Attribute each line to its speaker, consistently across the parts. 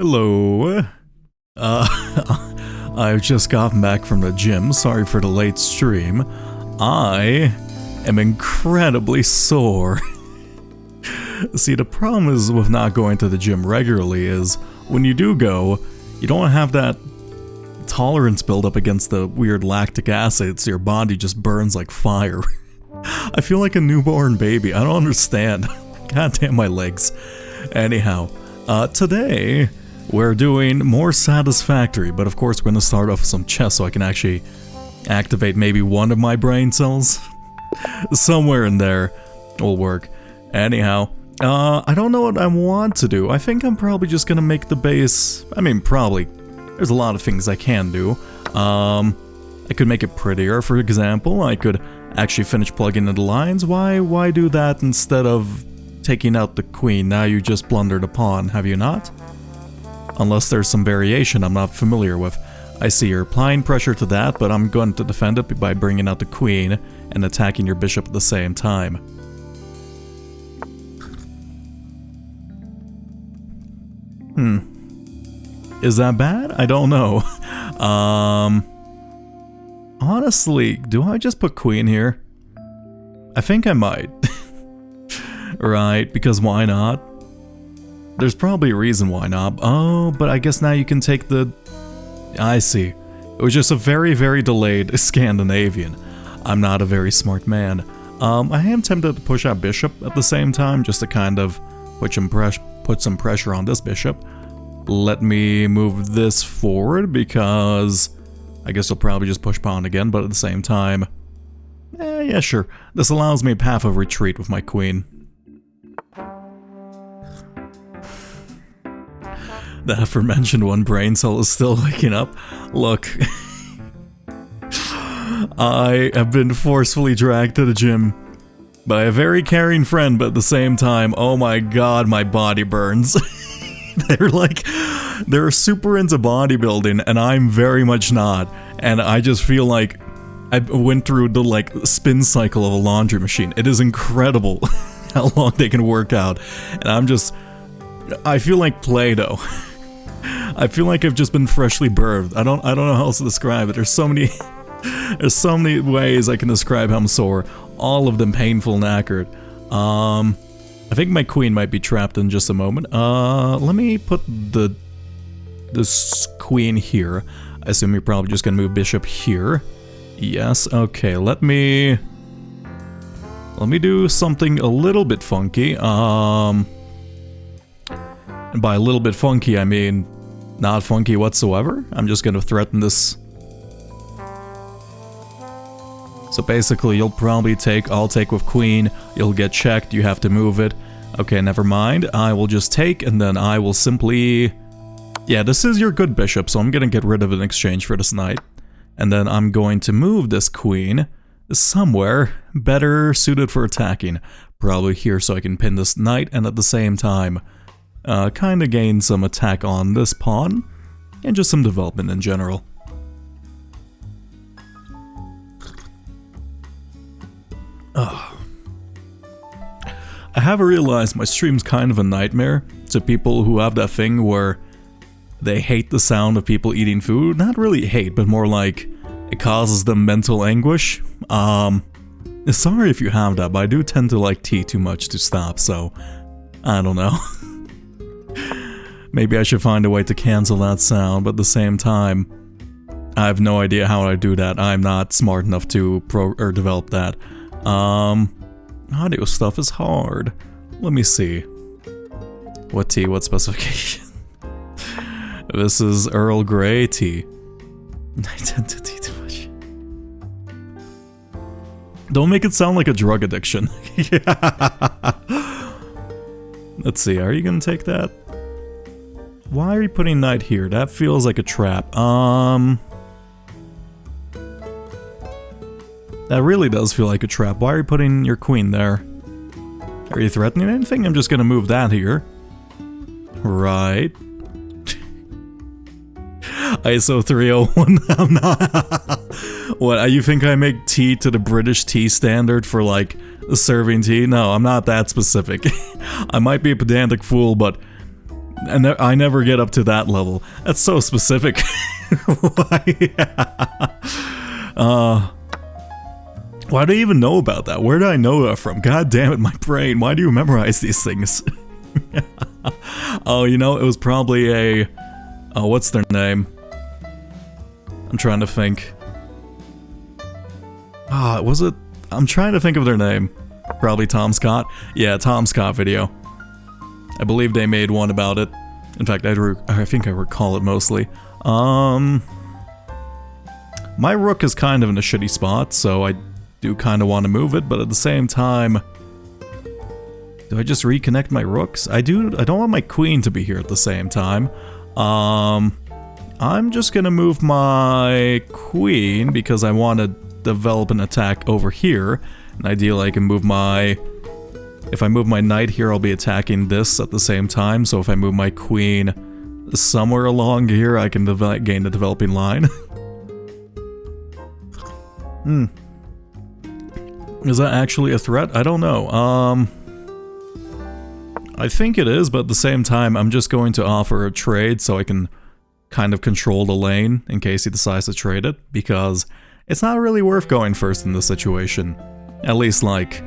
Speaker 1: Hello. I've just gotten back from the gym. Sorry for the late stream. I am incredibly sore. See, the problem is with not going to the gym regularly is when you do go, you don't have that tolerance build up against the weird lactic acid, so your body just burns like fire. I feel like a newborn baby. I don't understand. God damn my legs. Anyhow, today we're doing more Satisfactory, but of course we're going to start off with some chess so I can actually activate maybe one of my brain cells. Somewhere in there will work. Anyhow, I don't know what I want to do. I think I'm probably just going to make the base... I mean, probably. There's a lot of things I can do. I could make it prettier, for example. I could actually finish plugging in the lines. Why do that instead of taking out the queen? Now you just blundered a pawn, have you not? Unless there's some variation I'm not familiar with. I see you're applying pressure to that, but I'm going to defend it by bringing out the queen and attacking your bishop at the same time. Is that bad? I don't know. Honestly, do I just put queen here? I think I might. Right, because why not? There's probably a reason why not. Oh, but I guess now you can take the... I see. It was just a very, very delayed Scandinavian. I'm not a very smart man. I am tempted to push out bishop at the same time, just to kind of put some pressure on this bishop. Let me move this forward, because I guess I'll probably just push pawn again, but at the same time... yeah, sure. This allows me a path of retreat with my queen. The aforementioned one brain cell is still waking up. Look. I have been forcefully dragged to the gym by a very caring friend, but at the same time, oh my god, my body burns. They're super into bodybuilding, and I'm very much not. And I just feel like I went through the spin cycle of a laundry machine. It is incredible how long they can work out. And I feel like Play-Doh. I feel like I've just been freshly birthed. I don't know how else to describe it. There's so many ways I can describe how I'm sore. All of them painful and accurate. I think my queen might be trapped in just a moment. Let me put this queen here. I assume you're probably just gonna move bishop here. Yes, okay, let me do something a little bit funky. And by a little bit funky, I mean not funky whatsoever. I'm just gonna threaten this. So basically, you'll probably I'll take with queen, you'll get checked, you have to move it. Okay, never mind, I will just take, and then I will simply... Yeah, this is your good bishop, so I'm gonna get rid of it in exchange for this knight. And then I'm going to move this queen somewhere better suited for attacking. Probably here so I can pin this knight, and at the same time, kind of gain some attack on this pawn, and just some development in general. I have realized my stream's kind of a nightmare to people who have that thing where they hate the sound of people eating food. Not really hate, but more like it causes them mental anguish. Sorry if you have that, but I do tend to like tea too much to stop, so I don't know. Maybe I should find a way to cancel that sound, but at the same time, I have no idea how I do that. I'm not smart enough to develop that. Audio stuff is hard. Let me see. What tea? What specification? This is Earl Grey tea. I tend to tea too much. Don't make it sound like a drug addiction. Let's see, are you gonna take that? Why are you putting knight here? That feels like a trap. That really does feel like a trap. Why are you putting your queen there? Are you threatening anything? I'm just gonna move that here. Right. ISO 301. I'm not. What, you think I make tea to the British tea standard for like serving tea? No, I'm not that specific. I might be a pedantic fool, but And I never get up to that level. That's so specific. Why? Why do I even know about that? Where did I know that from? God damn it, my brain. Why do you memorize these things? Oh, you know, it was probably a... Oh, what's their name? I'm trying to think. Was it... I'm trying to think of their name. Probably Tom Scott. Yeah, Tom Scott video. I believe they made one about it. In fact, I think I recall it mostly. My rook is kind of in a shitty spot, so I do kind of want to move it, but at the same time... Do I just reconnect my rooks? I don't want my queen to be here at the same time. I'm just gonna move my queen because I want to develop an attack over here. And ideally I can move my... If I move my knight here, I'll be attacking this at the same time. So if I move my queen somewhere along here, I can gain the developing line. Is that actually a threat? I don't know. I think it is, but at the same time, I'm just going to offer a trade so I can kind of control the lane in case he decides to trade it, because it's not really worth going first in this situation. At least, like,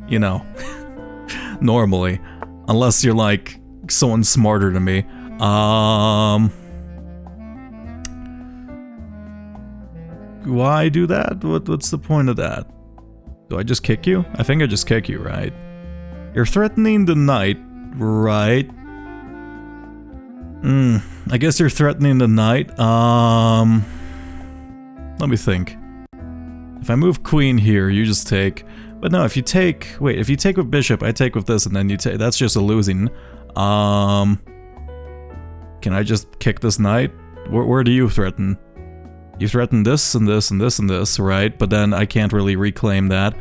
Speaker 1: you know, normally. Unless you're, like, someone smarter than me. Why do that? What's the point of that? Do I just kick you? I think I just kick you, right? You're threatening the knight, right? I guess you're threatening the knight. Let me think. If I move queen here, you just take... But no, if you take... Wait, if you take with bishop, I take with this, and then you take... That's just a losing. Can I just kick this knight? Where do you threaten? You threaten this, and this, and this, and this, right? But then I can't really reclaim that.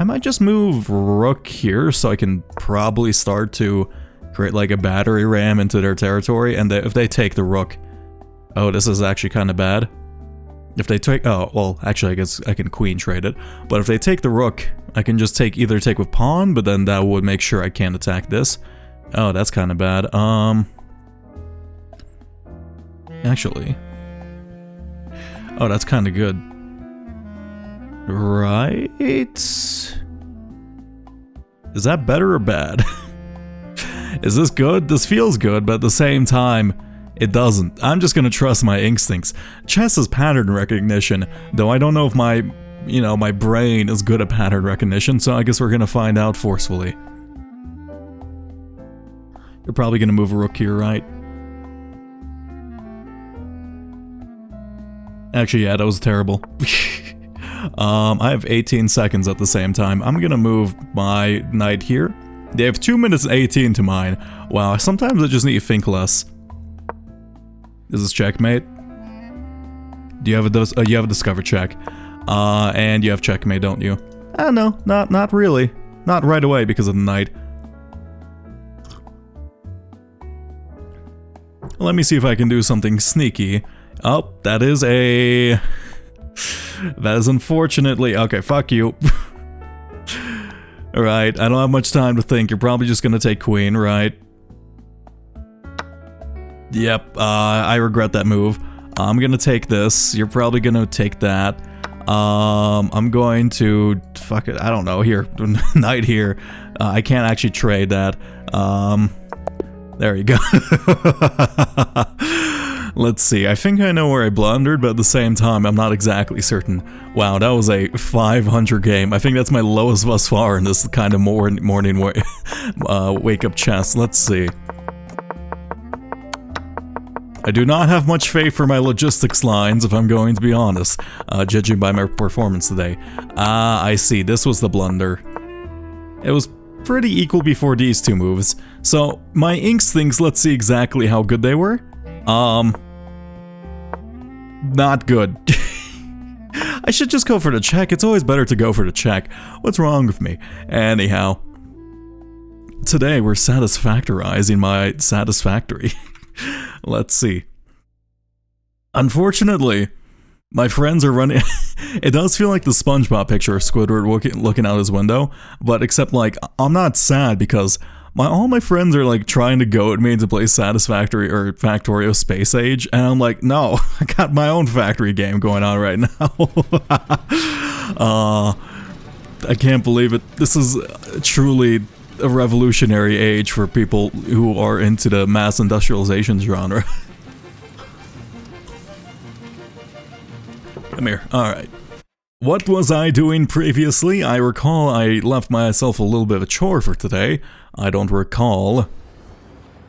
Speaker 1: I might just move rook here so I can probably start to create like a battery ram into their territory, and if they take the rook... Oh, this is actually kind of bad. If they take... Oh, well, actually I guess I can queen trade it. But if they take the rook, I can just either take with pawn, but then that would make sure I can't attack this. Oh, that's kind of bad. Actually... Oh, that's kind of good. Right? Is that better or bad? Is this good? This feels good, but at the same time, it doesn't. I'm just gonna trust my instincts. Chess is pattern recognition, though I don't know if my brain is good at pattern recognition, so I guess we're gonna find out forcefully. You're probably gonna move a rook here, right? Actually, yeah, that was terrible. I have 18 seconds at the same time. I'm gonna move my knight here. They have 2 minutes and 18 to mine. Wow, sometimes I just need to think less. This is checkmate. Do you have a you have a discover check. And you have checkmate, don't you? No, not really. Not right away because of the knight. Let me see if I can do something sneaky. Oh, that is a... That is unfortunately... Okay, fuck you. Alright, I don't have much time to think. You're probably just gonna take queen, right? Yep, I regret that move. I'm gonna take this. You're probably gonna take that. I'm going to... Fuck it, I don't know. Here, knight here. I can't actually trade that. There you go. Let's see, I think I know where I blundered, but at the same time, I'm not exactly certain. Wow, that was a 500 game. I think that's my lowest thus far in this kind of morning wake-up chess. Let's see. I do not have much faith for my logistics lines, if I'm going to be honest, judging by my performance today. I see, this was the blunder. It was pretty equal before these two moves. So, my instincts, let's see exactly how good they were. Not good. I should just go for the check. It's always better to go for the check. What's wrong with me? Anyhow, today we're satisfactorizing my Satisfactory. Let's see. Unfortunately, my friends are running... It does feel like the SpongeBob picture of Squidward looking out his window, but except like, I'm not sad because all my friends are like trying to goad me to play Satisfactory or Factorio Space Age, and I'm like, no, I got my own factory game going on right now. I can't believe it. This is truly a revolutionary age for people who are into the mass industrialization genre. Come here. Alright. What was I doing previously? I recall I left myself a little bit of a chore for today. I don't recall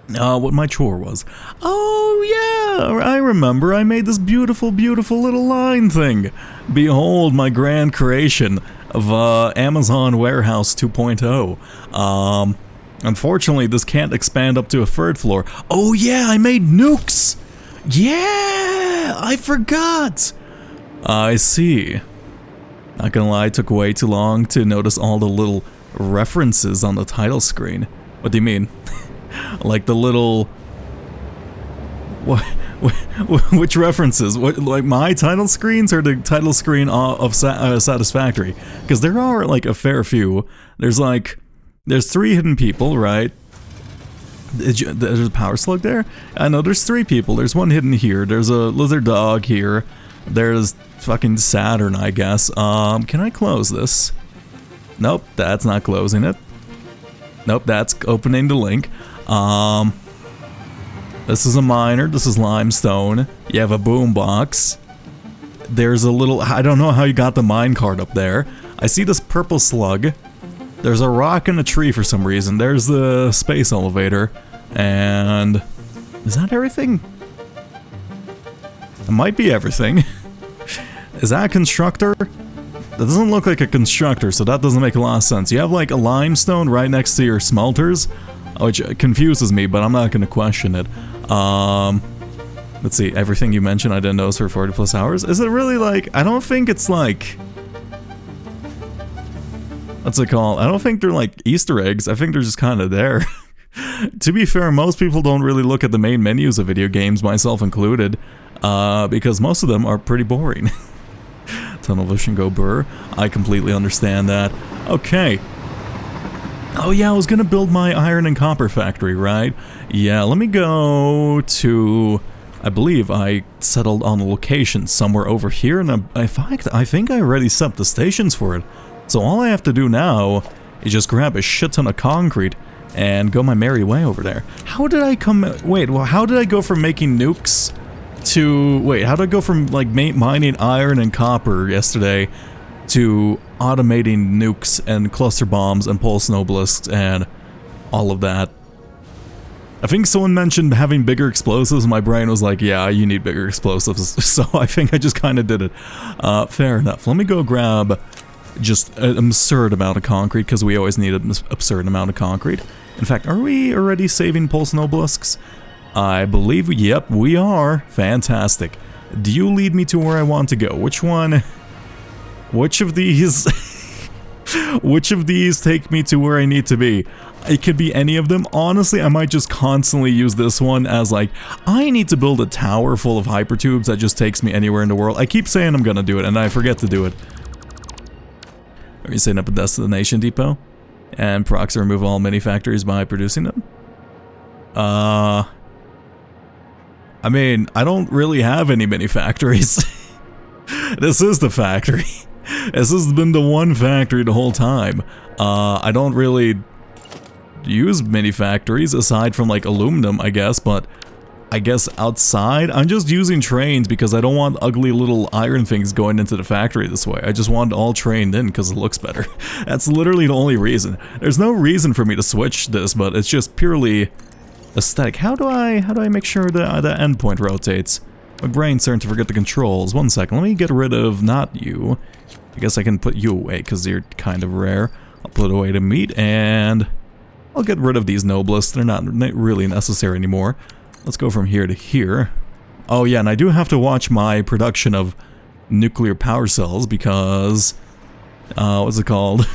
Speaker 1: what my chore was. Oh yeah, I remember. I made this beautiful, beautiful little line thing. Behold my grand creation of Amazon Warehouse 2.0. Unfortunately, this can't expand up to a third floor. Oh yeah, I made nukes! Yeah, I forgot! I see. Not gonna lie, it took way too long to notice all the little references on the title screen. What do you mean? Like the little... What? Which references? What, like my title screens or the title screen of Satisfactory? Because there are like a fair few. There's 3 hidden people, right? There's a power slug there? I know there's 3 people. There's 1 hidden here. There's a lizard dog here. There's fucking Saturn, I guess. Can I close this? Nope, that's not closing it. Nope, that's opening the link. This is a miner, this is limestone. You have a boombox. There's a little, I don't know how you got the minecart up there. I see this purple slug. There's a rock and a tree for some reason. There's the space elevator. And is that everything? It might be everything. Is that a constructor? That doesn't look like a constructor, so that doesn't make a lot of sense. You have like a limestone right next to your smelters, which confuses me, but I'm not going to question it. Let's see, everything you mentioned I didn't notice for 40 plus hours. Is it really like, I don't think it's like, what's it called? I don't think they're like Easter eggs. I think they're just kind of there. To be fair, most people don't really look at the main menus of video games, myself included, because most of them are pretty boring. Tunnel vision go burr. I completely understand that. Okay. Oh yeah, I was gonna build my iron and copper factory, right? Yeah, let me go to... I believe I settled on a location somewhere over here, and in fact, I think I already set up the stations for it. So all I have to do now is just grab a shit ton of concrete and go my merry way over there. How did I come... Wait, well, how did I go from making nukes to... Wait, how did I go from, like, mining iron and copper yesterday to automating nukes and cluster bombs and pulse obelisks and all of that? I think someone mentioned having bigger explosives, and my brain was like, yeah, you need bigger explosives, so I think I just kind of did it. Fair enough. Let me go grab just an absurd amount of concrete, because we always need an absurd amount of concrete. In fact, are we already saving pulse obelisks? I believe, yep, we are. Fantastic. Do you lead me to where I want to go? Which one? Which of these? Which of these take me to where I need to be? It could be any of them. Honestly, I might just constantly use this one as like, I need to build a tower full of hypertubes that just takes me anywhere in the world. I keep saying I'm gonna do it, and I forget to do it. Are you setting up a destination depot? And procs remove all mini factories by producing them? I mean, I don't really have any mini factories. This is the factory. This has been the one factory the whole time. I don't really use mini factories aside from like aluminum, I guess, but I guess outside, I'm just using trains because I don't want ugly little iron things going into the factory this way. I just want it all trained in because it looks better. That's literally the only reason. There's no reason for me to switch this, but it's just purely aesthetic. How do I make sure that the endpoint rotates? My brain's starting to forget the controls. 1 second, let me get rid of not you. I guess I can put you away because you're kind of rare. I'll put away the meat, and I'll get rid of these noblists. They're not really necessary anymore. Let's go from here to here. Oh yeah, and I do have to watch my production of nuclear power cells because, what's it called?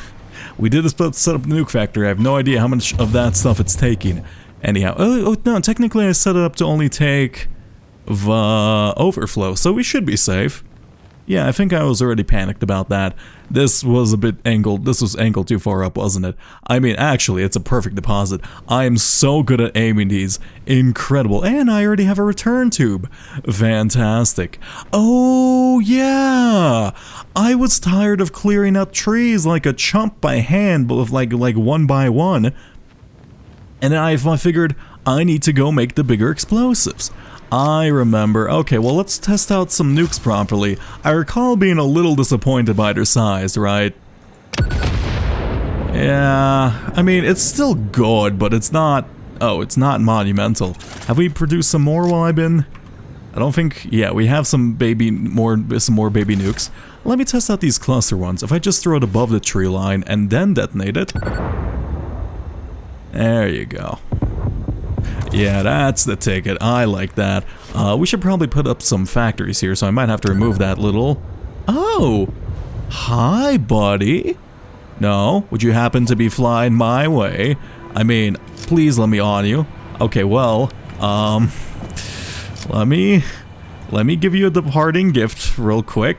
Speaker 1: We did set up the nuke factory. I have no idea how much of that stuff it's taking. Anyhow, oh no, technically I set it up to only take the overflow, so we should be safe. Yeah, I think I was already panicked about that. This was a bit angled. This was angled too far up, wasn't it? I mean, actually, it's a perfect deposit. I am so good at aiming these. Incredible. And I already have a return tube. Fantastic. Oh, yeah. I was tired of clearing out trees like a chump by hand, but like one by one. And then I figured I need to go make the bigger explosives. I remember. Okay, well, let's test out some nukes properly. I recall being a little disappointed by their size, right? Yeah, I mean, it's still good, but it's not... Oh, it's not monumental. Have we produced some more while I've been... I don't think... Yeah, we have some more baby nukes. Let me test out these cluster ones. If I just throw it above the tree line and then detonate it... There you go. Yeah, that's the ticket. I like that. We should probably put up some factories here, so I might have to remove that little... Oh! Hi, buddy! No, would you happen to be flying my way? I mean, please let me on you. Okay, well, let me give you a departing gift real quick.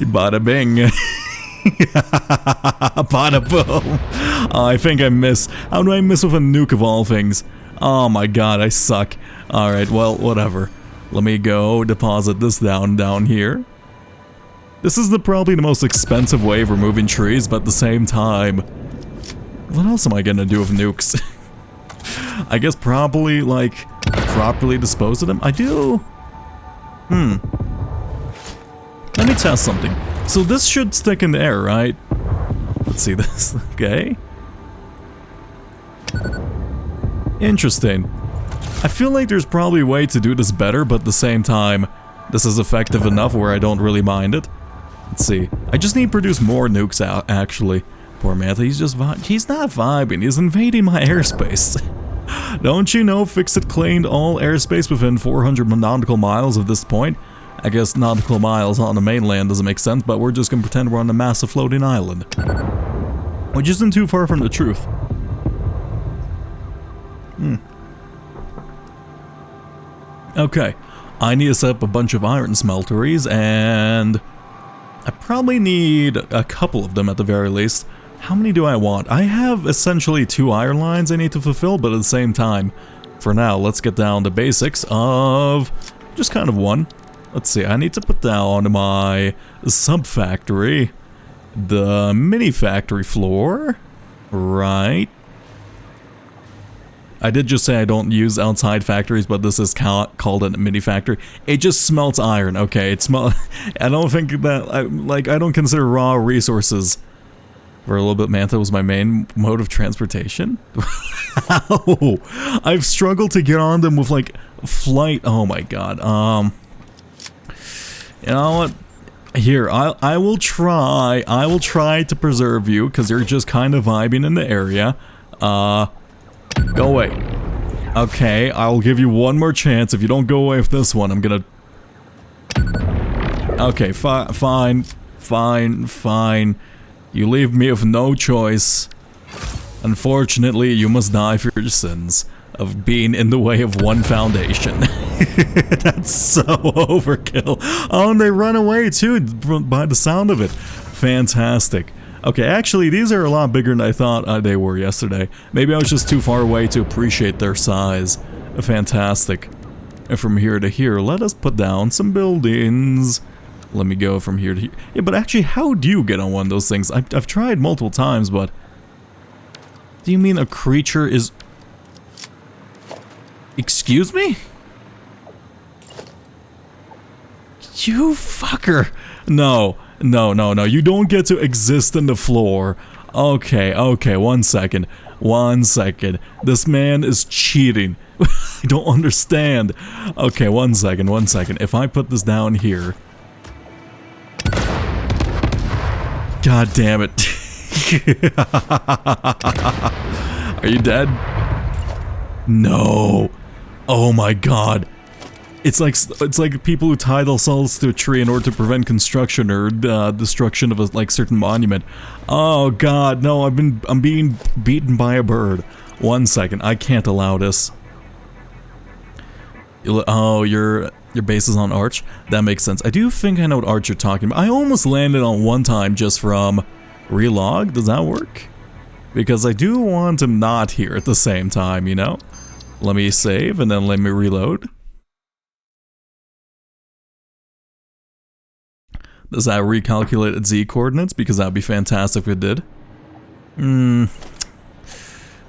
Speaker 1: Bada bing. Bada boom. Oh, I think I miss. How do I miss with a nuke of all things? Oh my god, I suck. Alright, well, whatever. Let me go deposit this down here. This is probably the most expensive way of removing trees, but at the same time... What else am I gonna do with nukes? I guess probably, like, properly dispose of them? I do... Let me test something. So this should stick in the air, right? Let's see this. Okay. Interesting. I feel like there's probably a way to do this better, but at the same time, this is effective enough where I don't really mind it. Let's see. I just need to produce more nukes out, actually. Poor Manta, he's not vibing, he's invading my airspace. Don't you know Fixit claimed all airspace within 400 nautical miles of this point? I guess nautical miles on the mainland doesn't make sense, but we're just gonna pretend we're on a massive floating island. Which isn't too far from the truth. Okay, I need to set up a bunch of iron smelteries, and I probably need a couple of them at the very least. How many do I want? I have essentially 2 iron lines I need to fulfill, but at the same time, for now, let's get down to basics of just kind of one. Let's see, I need to put down my sub-factory, the mini-factory floor, right? I did just say I don't use outside factories, but this is called a mini-factory. It just smelts iron, okay? I don't think that, I don't consider raw resources. For a little bit, Manta was my main mode of transportation. Ow! I've struggled to get on them with, like, flight. Oh my god, you know what? Here, I will try to preserve you, because you're just kind of vibing in the area. Go away. Okay, I'll give you one more chance. If you don't go away with this one, I'm gonna... Okay, fine. You leave me with no choice. Unfortunately, you must die for your sins of being in the way of one foundation. That's so overkill. Oh, and they run away too, by the sound of it. Fantastic. Okay, actually, these are a lot bigger than I thought they were yesterday. Maybe I was just too far away to appreciate their size. Fantastic. And from here to here, let us put down some buildings. Let me go from here to here. Yeah, but actually, how do you get on one of those things? I've tried multiple times, but... Do you mean a creature is... Excuse me? You fucker! No, you don't get to exist in the floor. Okay, one second. This man is cheating. I don't understand. Okay, one second. If I put this down here... God damn it. Are you dead? No. Oh my god. It's like people who tie themselves to a tree in order to prevent construction or destruction of a certain monument. Oh god, no, I'm being beaten by a bird. 1 second, I can't allow this. Oh, you're Your base is on Arch? That makes sense. I do think I know what Arch you're talking about. I almost landed on one time just from relog. Does that work? Because I do want him not here at the same time, you know? Let me save and then let me reload. Does that recalculate its Z coordinates? Because that'd be fantastic if it did.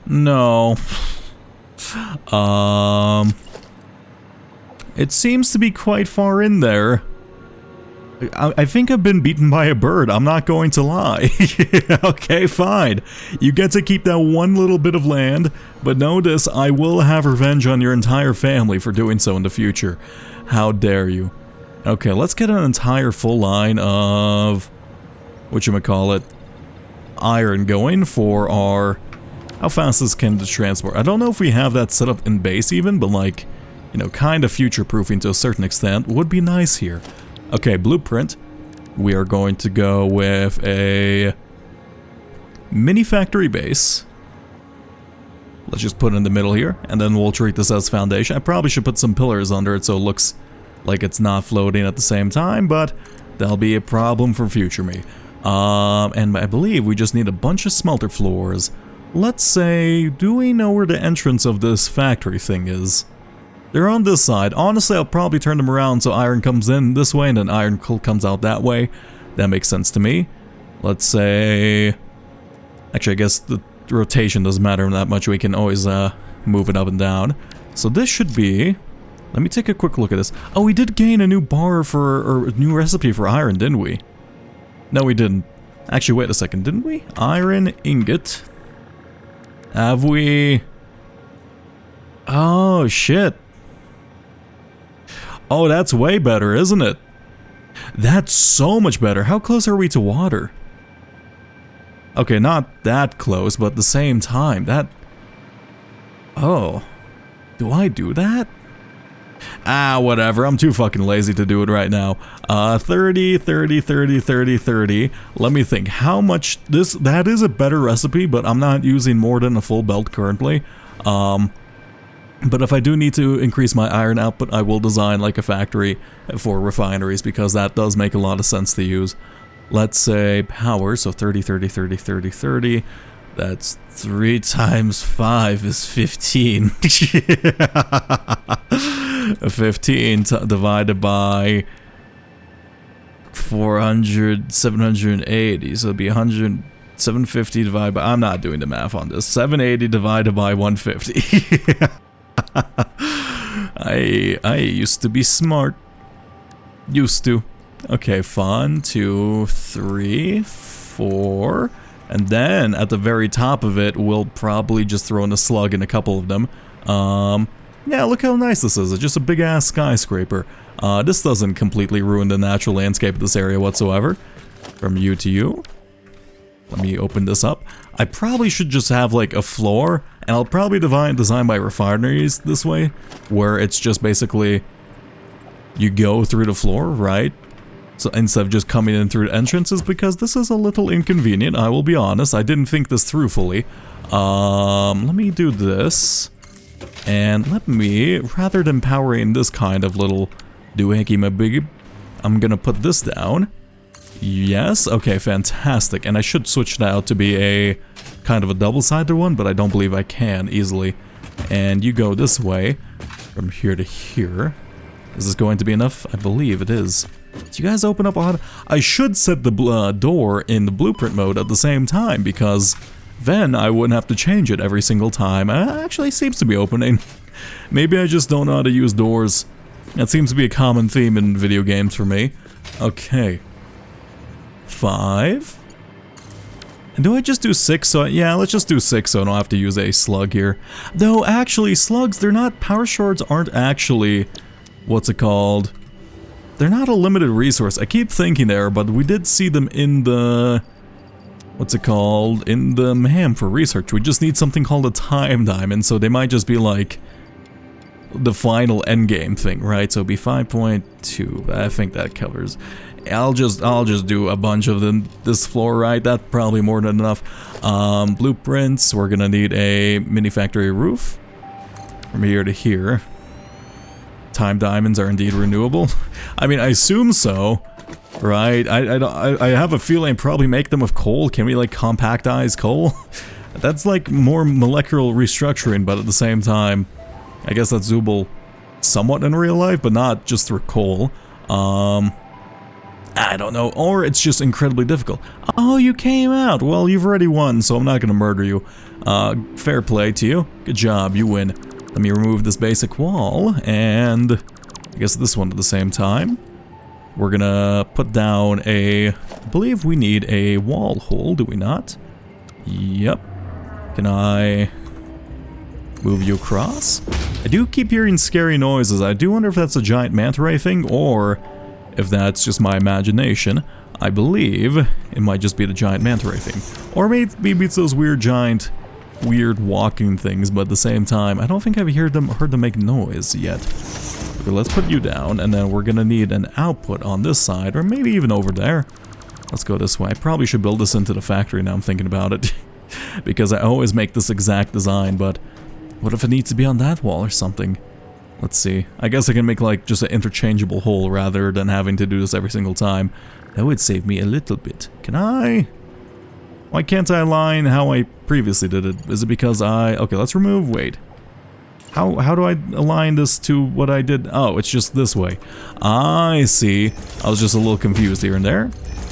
Speaker 1: No. It seems to be quite far in there. I think I've been beaten by a bird, I'm not going to lie. Okay, fine. You get to keep that one little bit of land, but notice I will have revenge on your entire family for doing so in the future. How dare you. Okay, let's get an entire full line of whatchamacallit, iron going for our... How fast is can the transport? I don't know if we have that set up in base even, but like, you know, kind of future-proofing to a certain extent would be nice here. Okay, blueprint. We are going to go with a mini factory base. Let's just put it in the middle here, and then we'll treat this as foundation. I probably should put some pillars under it so it looks like it's not floating at the same time, but that'll be a problem for future me. And I believe we just need a bunch of smelter floors. Let's say, do we know where the entrance of this factory thing is? They're on this side. Honestly, I'll probably turn them around so iron comes in this way and then iron comes out that way. That makes sense to me. Let's say... Actually, I guess the rotation doesn't matter that much. We can always move it up and down. So this should be... Let me take a quick look at this. Oh, we did gain a new bar for... or a new recipe for iron, didn't we? No, we didn't. Actually, wait a second. Didn't we? Iron ingot. Have we... Oh, shit. Oh, that's way better, isn't it? That's so much better. How close are we to water? Okay, not that close, but at the same time, that... Oh. Do I do that? Ah, whatever. I'm too fucking lazy to do it right now. 30, 30, 30, 30, 30. Let me think. How much... That is a better recipe, but I'm not using more than a full belt currently. But if I do need to increase my iron output, I will design like a factory for refineries because that does make a lot of sense to use. Let's say power, so 30, 30, 30, 30, 30. That's 3 times 5 is 15. 15 divided by 400, 780. So it'd be 100, 750 divided by... I'm not doing the math on this. 780 divided by 150. I used to be smart. Used to. Okay, 1, 2, 3, 4. And then at the very top of it, we'll probably just throw in a slug in a couple of them. Yeah, look how nice this is. It's just a big ass skyscraper. This doesn't completely ruin the natural landscape of this area whatsoever. From you to you. Let me open this up. I probably should just have like a floor, and I'll probably design my refineries this way, where it's just basically you go through the floor, right? So instead of just coming in through the entrances, because this is a little inconvenient, I will be honest. I didn't think this through fully. Let me do this. And let me, rather than powering this kind of little doohickey mabiggy, I'm gonna put this down. Yes, okay, fantastic. And I should switch it out to be a kind of a double-sided one, but I don't believe I can easily. And you go this way, from here to here. Is this going to be enough? I believe it is. Do you guys open up on... I should set the door in the blueprint mode at the same time, because then I wouldn't have to change it every single time. It actually seems to be opening. Maybe I just don't know how to use doors. That seems to be a common theme in video games for me. Okay. 5. And do I just do 6? So yeah, let's just do 6 so I don't have to use a slug here. Though actually, slugs, they're not... Power shards aren't actually... What's it called? They're not a limited resource. I keep thinking there, but we did see them in the... What's it called? In the MAM for research. We just need something called a time diamond, so they might just be like... the final endgame thing, right? So it'd be 5.2. I think that covers... I'll just do a bunch of them this floor, right? That's probably more than enough. Blueprints, we're gonna need a mini factory roof from here to here. lifetime diamonds are indeed renewable? I mean, I assume so, right? I have a feeling I'd probably make them of coal. Can we, like, compactize coal? That's, like, more molecular restructuring, but at the same time, I guess that's doable somewhat in real life, but not just through coal. I don't know, or it's just incredibly difficult. Oh, you came out. Well, you've already won, so I'm not gonna murder you. Fair play to you. Good job, you win. Let me remove this basic wall, and I guess this one at the same time. We're gonna put down I believe we need a wall hole, do we not? Yep. Can I move you across? I do keep hearing scary noises. I do wonder if that's a giant manta ray thing, or if that's just my imagination. I believe it might just be the giant manta ray thing. Or maybe it's those weird walking things, but at the same time, I don't think I've heard them make noise yet. Okay, let's put you down, and then we're gonna need an output on this side, or maybe even over there. Let's go this way. I probably should build this into the factory now I'm thinking about it. Because I always make this exact design, but what if it needs to be on that wall or something? Let's see. I guess I can make like just an interchangeable hole rather than having to do this every single time. That would save me a little bit. Can I? Why can't I align how I previously did it? Is it because okay, let's remove, wait. How do I align this to what I did? Oh, it's just this way. I see. I was just a little confused here and there.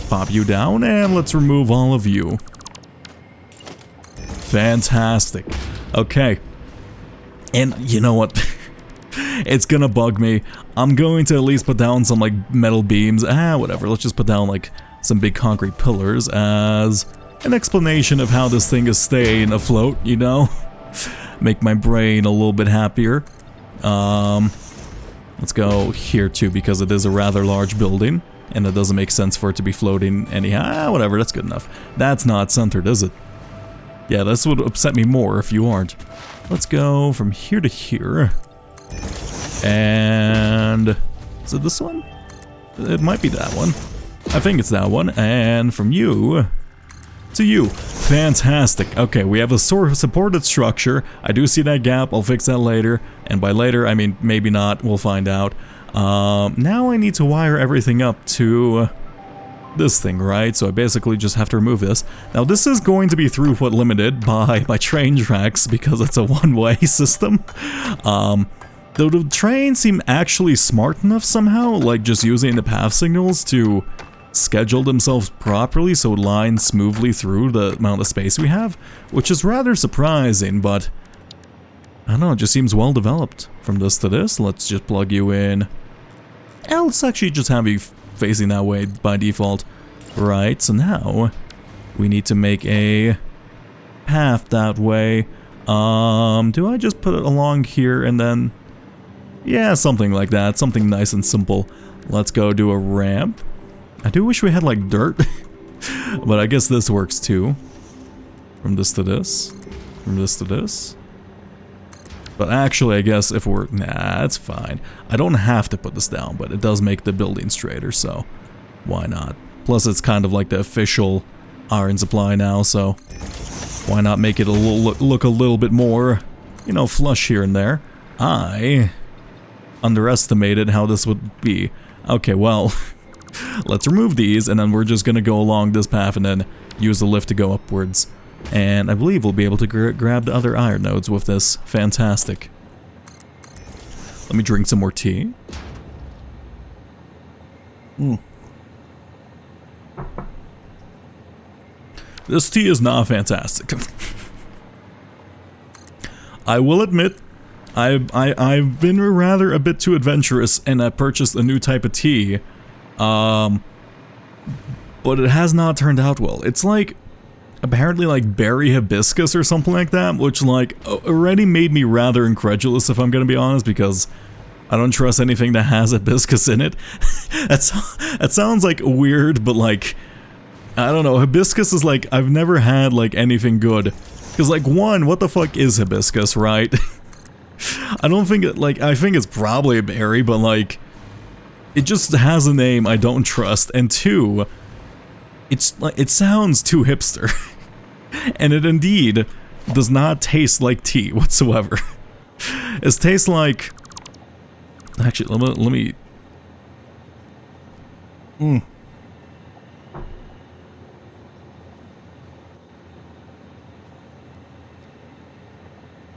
Speaker 1: Pop you down, and let's remove all of you. Fantastic. Okay. And you know what? It's gonna bug me. I'm going to at least put down some like metal beams. Whatever. Let's just put down like some big concrete pillars as an explanation of how this thing is staying afloat, you know? Make my brain a little bit happier. Let's go here too, because it is a rather large building, and it doesn't make sense for it to be floating anyhow. Whatever, that's good enough. That's not centered, is it? Yeah, this would upset me more if you aren't. Let's go from here to here. And is it this one? It might be that one. I think it's that one. And from you to you. Fantastic. Okay, we have a sort of supported structure. I do see that gap. I'll fix that later. And by later, I mean maybe not. We'll find out. Now I need to wire everything up to this thing, right? So I basically just have to remove this. Now this is going to be throughput limited by my train tracks because it's a one-way system. Though the trains seem actually smart enough somehow, like just using the path signals to schedule themselves properly so it lines smoothly through the amount of space we have, which is rather surprising, but I don't know, it just seems well developed. From this to this, let's just plug you in. And let's actually just have you facing that way by default. Right, so now we need to make a path that way. Do I just put it along here and then... Yeah, something like that. Something nice and simple. Let's go do a ramp. I do wish we had like dirt. But I guess this works too. From this to this. From this to this. But actually, I guess if we're... Nah, it's fine. I don't have to put this down, but it does make the building straighter, so why not? Plus, it's kind of like the official iron supply now, so why not make it a little look a little bit more, you know, flush here and there. I underestimated how this would be. Okay, well, let's remove these, and then we're just gonna go along this path and then use the lift to go upwards. And I believe we'll be able to grab the other iron nodes with this. Fantastic. Let me drink some more tea. This tea is not fantastic. I will admit, I've been rather a bit too adventurous and I purchased a new type of tea. But it has not turned out well. It's like, apparently like berry hibiscus or something like that, which like already made me rather incredulous if I'm gonna be honest, because I don't trust anything that has hibiscus in it. That sounds like weird, but like, I don't know, hibiscus is like, I've never had like anything good. Cause like one, what the fuck is hibiscus, right? I don't think it, like, I think it's probably a berry, but like, it just has a name I don't trust, and two, it's like, it sounds too hipster. And it indeed does not taste like tea whatsoever. It tastes like Actually, let me...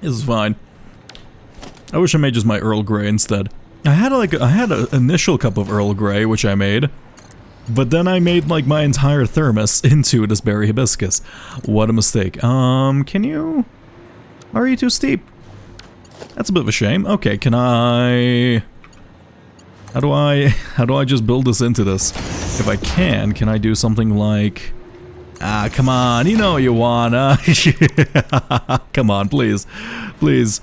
Speaker 1: This is fine. I wish I made just my Earl Grey instead. I had an initial cup of Earl Grey, which I made, but then I made like my entire thermos into this berry hibiscus. What a mistake. Can you... Are you too steep? That's a bit of a shame. Okay, can I... How do I just build this into this? If I can I do something like... Ah, come on, you know you wanna. Come on, please. Please.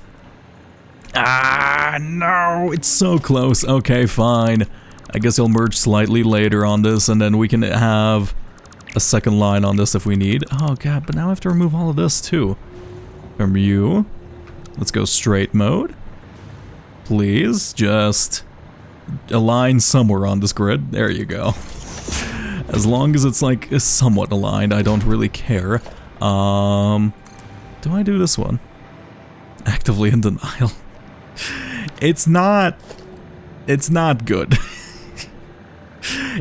Speaker 1: Ah, no, it's so close. Okay, fine. I guess I'll merge slightly later on this, and then we can have a second line on this if we need. Oh god, but now I have to remove all of this too. From you. Let's go straight mode. Please, just align somewhere on this grid. There you go. As long as it's like somewhat aligned, I don't really care. Do I do this one? Actively in denial. It's not good.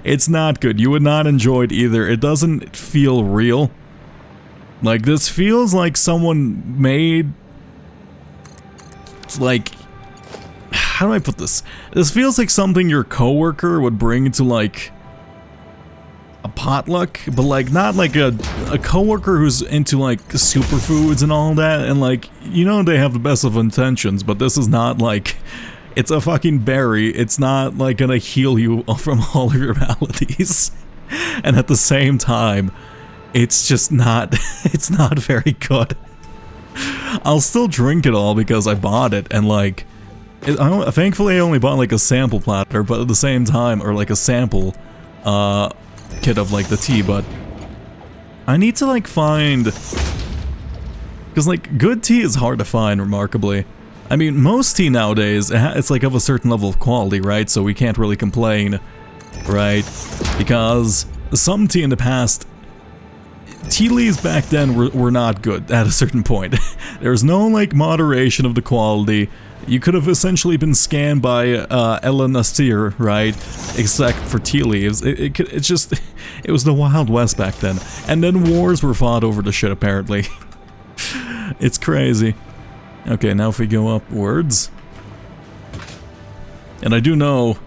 Speaker 1: It's not good. You would not enjoy it either. It doesn't feel real. Like, this feels like someone made... like... How do I put this? This feels like something your coworker would bring to, like... a potluck, but like not like a coworker who's into like superfoods and all that, and like, you know, they have the best of intentions, but this is not like, it's a fucking berry. It's not like gonna heal you from all of your maladies, and at the same time, it's just not, it's not very good. I'll still drink it all because I bought it, and like, thankfully I only bought like a sample platter, but at the same time, or like a sample, kit of like the tea, but I need to like find, because like good tea is hard to find, remarkably. I mean, most tea nowadays, it's like of a certain level of quality, right? So we can't really complain, right? Because some tea in the past, tea leaves back then were not good at a certain point. There's no like moderation of the quality. You could have essentially been scanned by Ella Nasir, right? Except for tea leaves. It's just... It was the Wild West back then. And then wars were fought over the shit, apparently. It's crazy. Okay, now if we go upwards... And I do know...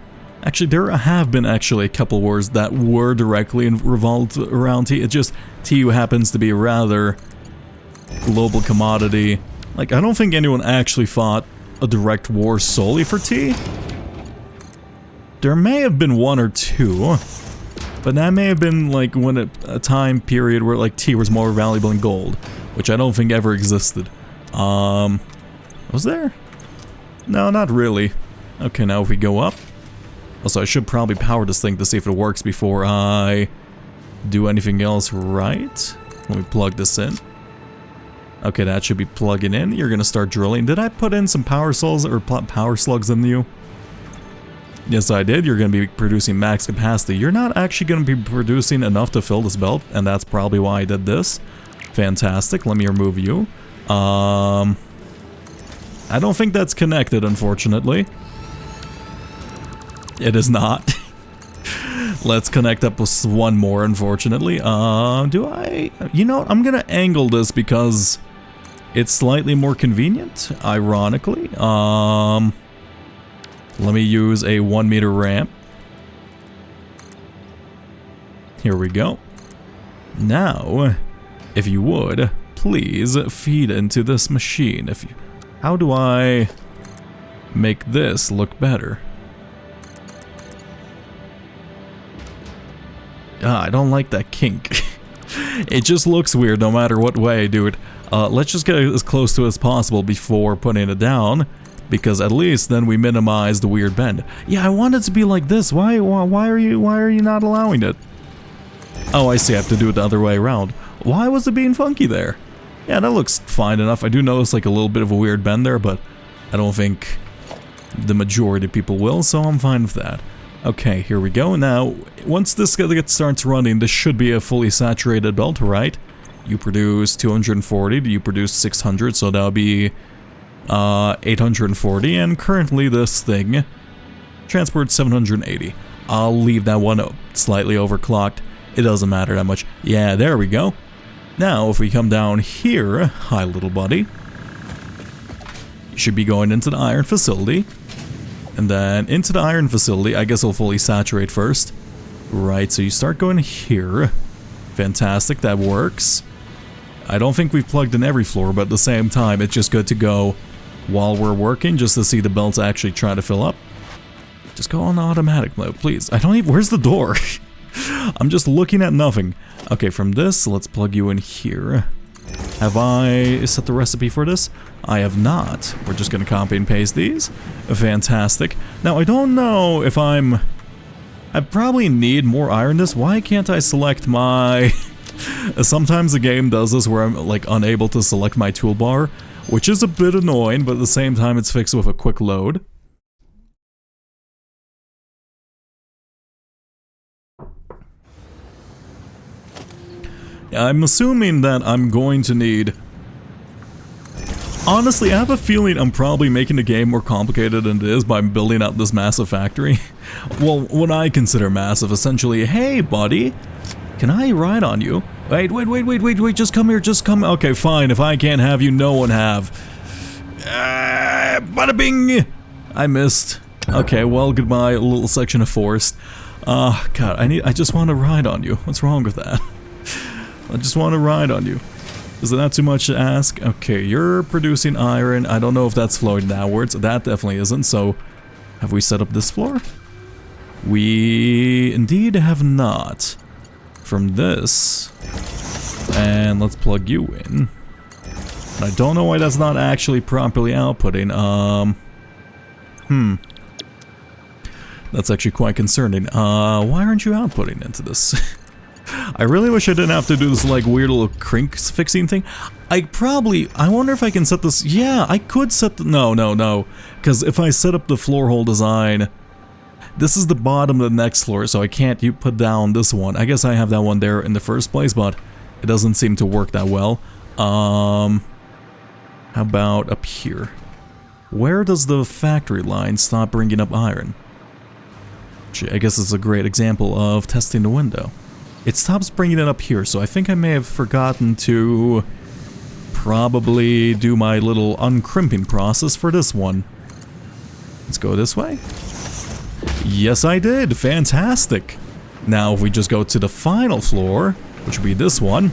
Speaker 1: Actually, there have been actually a couple wars that were directly revolved around tea. It's just tea happens to be a rather global commodity. Like, I don't think anyone actually fought a direct war solely for tea. There may have been one or two, but that may have been like when a time period where like tea was more valuable than gold, which I don't think ever existed. Was there? No, not really. Okay, now if we go up. Also, I should probably power this thing to see if it works before I do anything else, right? Let me plug this in. Okay, that should be plugging in. You're gonna start drilling. Did I put in some power slugs or power slugs in you? Yes, I did. You're gonna be producing max capacity. You're not actually gonna be producing enough to fill this belt, and that's probably why I did this. Fantastic. Let me remove you. I don't think that's connected, unfortunately. It is not. Let's connect up with one more, unfortunately. Do I... You know, I'm gonna angle this because it's slightly more convenient, ironically. Let me use a 1 meter ramp. Here we go. Now, if you would, please feed into this machine. How do I make this look better? I don't like that kink. It just looks weird no matter what way I do it. Let's just get as close to it as possible before putting it down, because at least then we minimize the weird bend. Yeah, I want it to be like this. Why are you not allowing it? Oh, I see. I have to do it the other way around. Why was it being funky there? Yeah, that looks fine enough. I do notice like a little bit of a weird bend there, but I don't think the majority of people will, so I'm fine with that. Okay, here we go. Now, once this starts running, this should be a fully saturated belt, right? You produce 240, you produce 600, so that'll be 840, and currently this thing transport 780. I'll leave that one slightly overclocked. It doesn't matter that much. Yeah, there we go. Now, if we come down here, hi little buddy. You should be going into the iron facility. And then into the iron facility, I guess I'll fully saturate first. Right, so you start going here. Fantastic, that works. I don't think we've plugged in every floor, but at the same time, it's just good to go while we're working, just to see the belts actually try to fill up. Just go on automatic mode, please. I don't even... Where's the door? I'm just looking at nothing. Okay, from this, let's plug you in here. Have I set the recipe for this? I have not. We're just going to copy and paste these. Fantastic. Now, I don't know if I probably need more iron this. Why can't I select my... Sometimes the game does this where I'm like unable to select my toolbar, which is a bit annoying, but at the same time it's fixed with a quick load. I'm assuming that I'm going to need... Honestly, I have a feeling I'm probably making the game more complicated than it is by building out this massive factory. Well, what I consider massive, essentially, hey buddy, can I ride on you? Wait, just come here, just come... Okay, fine, if I can't have you, no one have. Bada bing! I missed. Okay, well, goodbye, a little section of forest. God, I just want to ride on you. What's wrong with that? I just want to ride on you. Is it not too much to ask? Okay, you're producing iron. I don't know if that's flowing downwards. That definitely isn't, so... Have we set up this floor? We indeed have not. From this... And let's plug you in. I don't know why that's not actually properly outputting. That's actually quite concerning. Why aren't you outputting into this? I really wish I didn't have to do this like weird little crink fixing thing. I wonder if I can set this. Yeah, I could set the, no. Because if I set up the floor hole design, this is the bottom of the next floor, so I can't put down this one. I guess I have that one there in the first place, but it doesn't seem to work that well. How about up here? Where does the factory line stop bringing up iron? I guess it's a great example of testing the window. It stops bringing it up here, so I think I may have forgotten to probably do my little uncrimping process for this one. Let's go this way. Yes, I did. Fantastic. Now, if we just go to the final floor, which would be this one,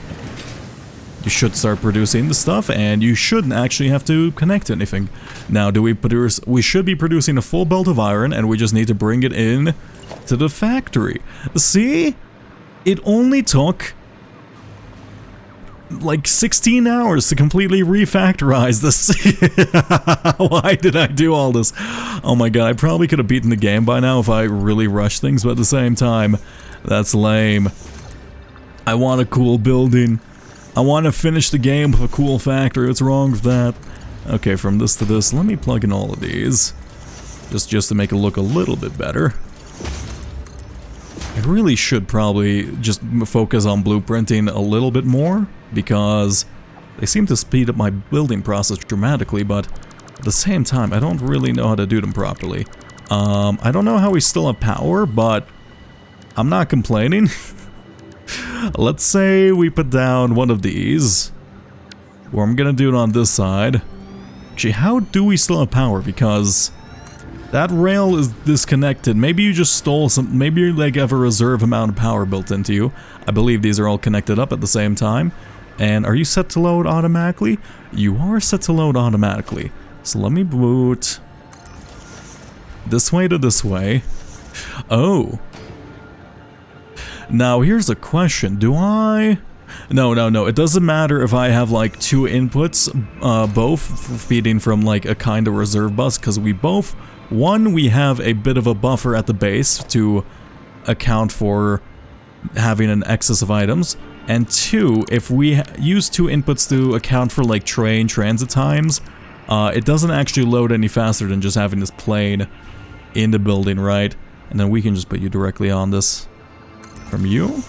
Speaker 1: you should start producing the stuff, and you shouldn't actually have to connect anything. Now, do we produce... We should be producing a full belt of iron, and we just need to bring it in to the factory. See? It only took like 16 hours to completely refactorize this. Why did I do all this? Oh my god, I probably could have beaten the game by now if I really rushed things, but at the same time, that's lame. I want a cool building. I want to finish the game with a cool factory. What's wrong with that? Okay, from this to this, let me plug in all of these. Just to make it look a little bit better. I really should probably just focus on blueprinting a little bit more, because they seem to speed up my building process dramatically, but at the same time, I don't really know how to do them properly. I don't know how we still have power, but I'm not complaining. Let's say we put down one of these, or I'm gonna do it on this side. Actually, how do we still have power? Because that rail is disconnected. Maybe you just stole some, maybe you like have a reserve amount of power built into you. I believe these are all connected up at the same time. And are you set to load automatically? You are set to load automatically. So let me boot this way to this way. Oh. Now here's a question. Do I... No. It doesn't matter if I have like two inputs, both feeding from like a kind of reserve bus, because we both... One, we have a bit of a buffer at the base to account for having an excess of items. And two, if we use two inputs to account for like train transit times, it doesn't actually load any faster than just having this plane in the building, right? And then we can just put you directly on this. From you.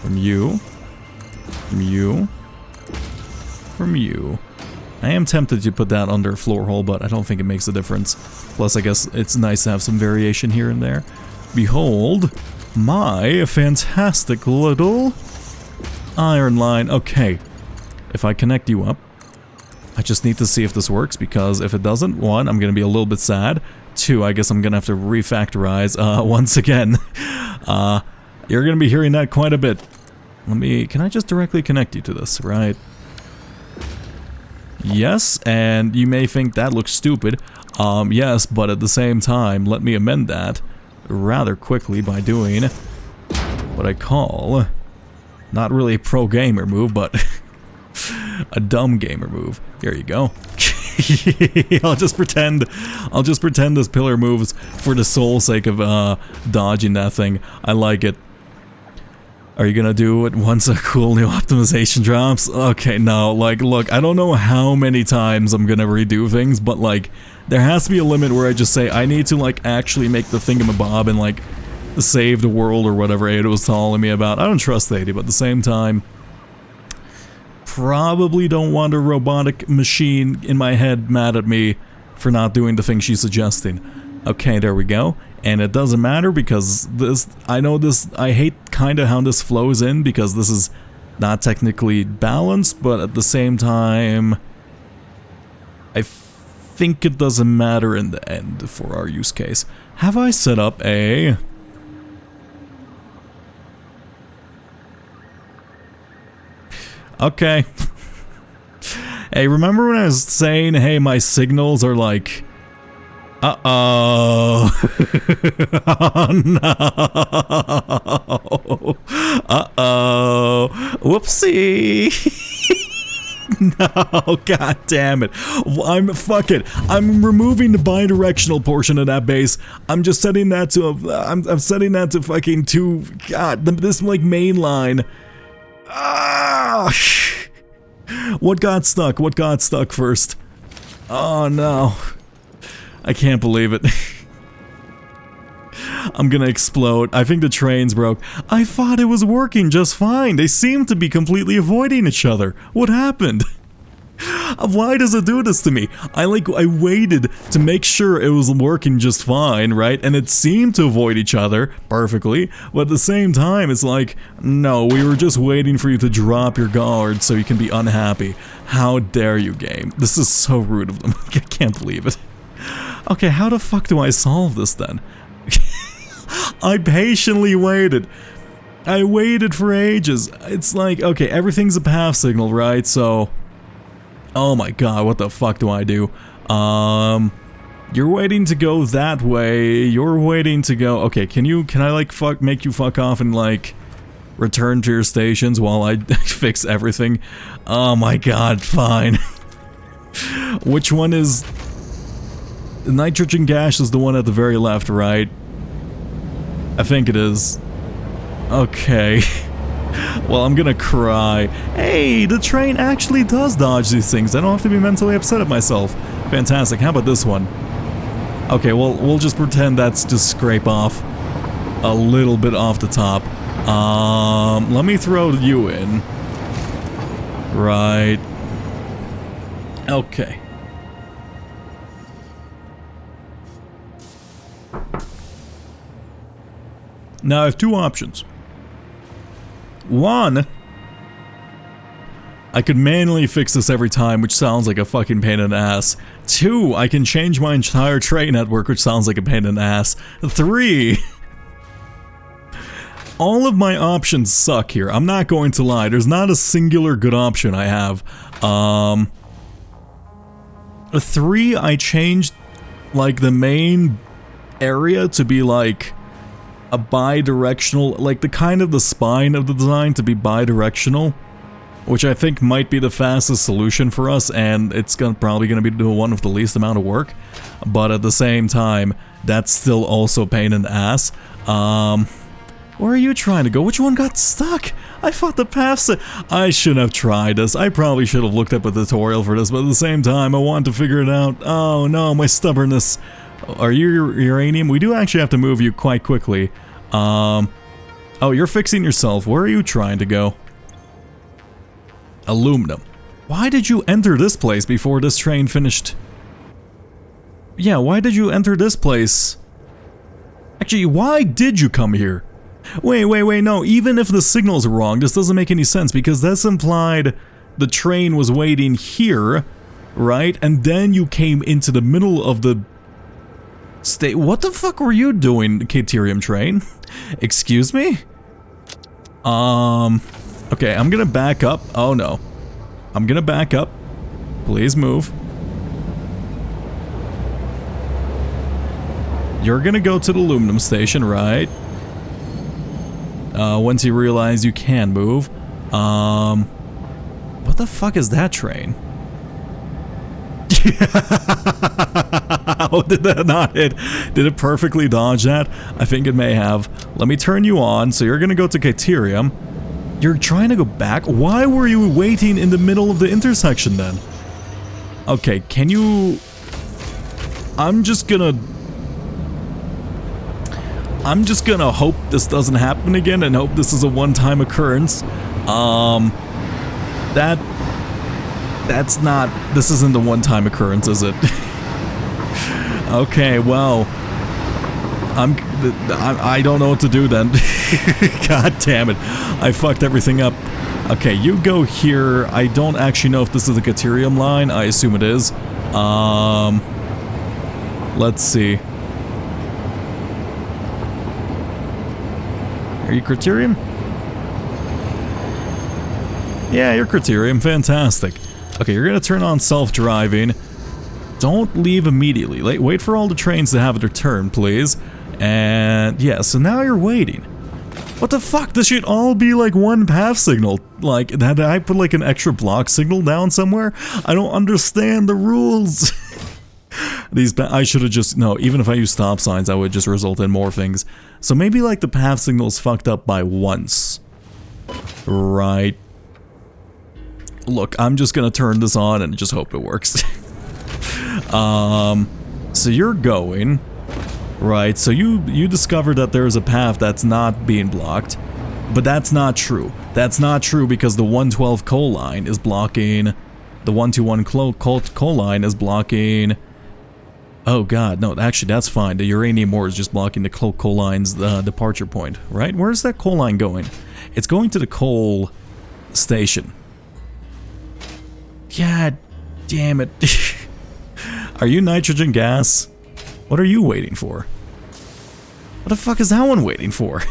Speaker 1: From you. From you. From you. I am tempted to put that under a floor hole, but I don't think it makes a difference. Plus, I guess it's nice to have some variation here and there. Behold, my fantastic little iron line. Okay, if I connect you up, I just need to see if this works, because if it doesn't, one, I'm going to be a little bit sad. Two, I guess I'm going to have to refactorize once again. You're going to be hearing that quite a bit. Can I just directly connect you to this, right? Yes, and you may think that looks stupid. Yes, but at the same time, let me amend that rather quickly by doing what I call, not really a pro gamer move, but a dumb gamer move. Here you go. I'll just pretend this pillar moves for the sole sake of dodging that thing. I like it. Are you gonna do it once a cool new optimization drops? Okay, no, like, look, I don't know how many times I'm gonna redo things, but, like, there has to be a limit where I just say, I need to, like, actually make the thingamabob and, like, save the world or whatever Ada was telling me about. I don't trust Ada, but at the same time, probably don't want a robotic machine in my head mad at me for not doing the thing she's suggesting. Okay, there we go. And it doesn't matter because this, I know this, I hate kinda how this flows in because this is not technically balanced, but at the same time, I think it doesn't matter in the end for our use case. Have I set up a... Okay. Hey, remember when I was saying, hey, my signals are like... Uh-oh. Oh, no. Uh-oh. Whoopsie. No, god damn it. Fuck it. I'm removing the bidirectional portion of that base. I'm just setting that to I'm setting that to fucking 2. God, this like main line. Ah! What got stuck? What got stuck first? Oh no. I can't believe it. I'm gonna explode. I think the train's broke. I thought it was working just fine. They seem to be completely avoiding each other. What happened? Why does it do this to me? I waited to make sure it was working just fine, right? And it seemed to avoid each other perfectly, but at the same time, it's like, no, we were just waiting for you to drop your guard so you can be unhappy. How dare you, game? This is so rude of them. I can't believe it. Okay, how the fuck do I solve this then? I patiently waited. I waited for ages. It's like, okay, everything's a path signal, right? So... Oh my god, what the fuck do I do? You're waiting to go that way. You're waiting to go... Okay, can I like make you fuck off and like return to your stations while I fix everything? Oh my god, fine. Which one is... The nitrogen gas is the one at the very left, right? I think it is. Okay. Well, I'm gonna cry. Hey, the train actually does dodge these things. I don't have to be mentally upset at myself. Fantastic. How about this one? Okay, well, we'll just pretend that's just scrape off a little bit off the top. Let me throw you in. Right. Okay. Now I have two options. One, I could manually fix this every time, which sounds like a fucking pain in the ass. Two, I can change my entire train network, which sounds like a pain in the ass. Three, all of my options suck here. I'm not going to lie. There's not a singular good option I have. Three, I changed like the main area to be like a bi-directional, like the kind of the spine of the design to be bi-directional, which I think might be the fastest solution for us, and it's probably gonna be the one with the least amount of work, but at the same time, that's still also pain in the ass. Where are you trying to go? Which one got stuck? I thought the paths. I shouldn't have tried this. I probably should have looked up a tutorial for this, but at the same time, I wanted to figure it out. Oh no, my stubbornness. Are you uranium? We do actually have to move you quite quickly. Oh, you're fixing yourself. Where are you trying to go? Aluminum. Why did you enter this place before this train finished? Yeah, why did you enter this place? Actually, why did you come here? Wait, no, even if the signal's wrong, this doesn't make any sense because that's implied the train was waiting here, right? And then you came into the middle of the state. What the fuck were you doing, Caterium train? Excuse me? Okay, I'm gonna back up. Oh no. I'm gonna back up. Please move. You're gonna go to the aluminum station, right? Once you realize you can move. What the fuck is that train? How did that not hit? Did it perfectly dodge that? I think it may have. Let me turn you on. So you're gonna go to Caterium. You're trying to go back? Why were you waiting in the middle of the intersection then? Okay, can you... I'm just gonna hope this doesn't happen again and hope this is a one-time occurrence. This isn't the one-time occurrence, is it? Okay, well, I don't know what to do then. God damn it, I fucked everything up. Okay, you go here. I don't actually know if this is the Caterium line. I assume it is. Let's see. Are you Criterium? Yeah, you're Criterium. Fantastic. Okay, you're gonna turn on self-driving. Don't leave immediately. Wait for all the trains to have their turn, please. And yeah, so now you're waiting. What the fuck? This should all be like one path signal. Like, did I put like an extra block signal down somewhere? I don't understand the rules. I should have just, no, even if I use stop signs, I would just result in more things. So maybe like the path signal is fucked up by once. Right. Look, I'm just gonna turn this on and just hope it works. So you're going, right, so you discovered that there's a path that's not being blocked, but that's not true. That's not true because the 112 coal line is blocking, the 121 coal line is blocking. Oh god, no, actually that's fine. The uranium ore is just blocking the coal line's departure point, right? Where's that coal line going? It's going to the coal station. God damn it. Are you nitrogen gas? What are you waiting for? What the fuck is that one waiting for?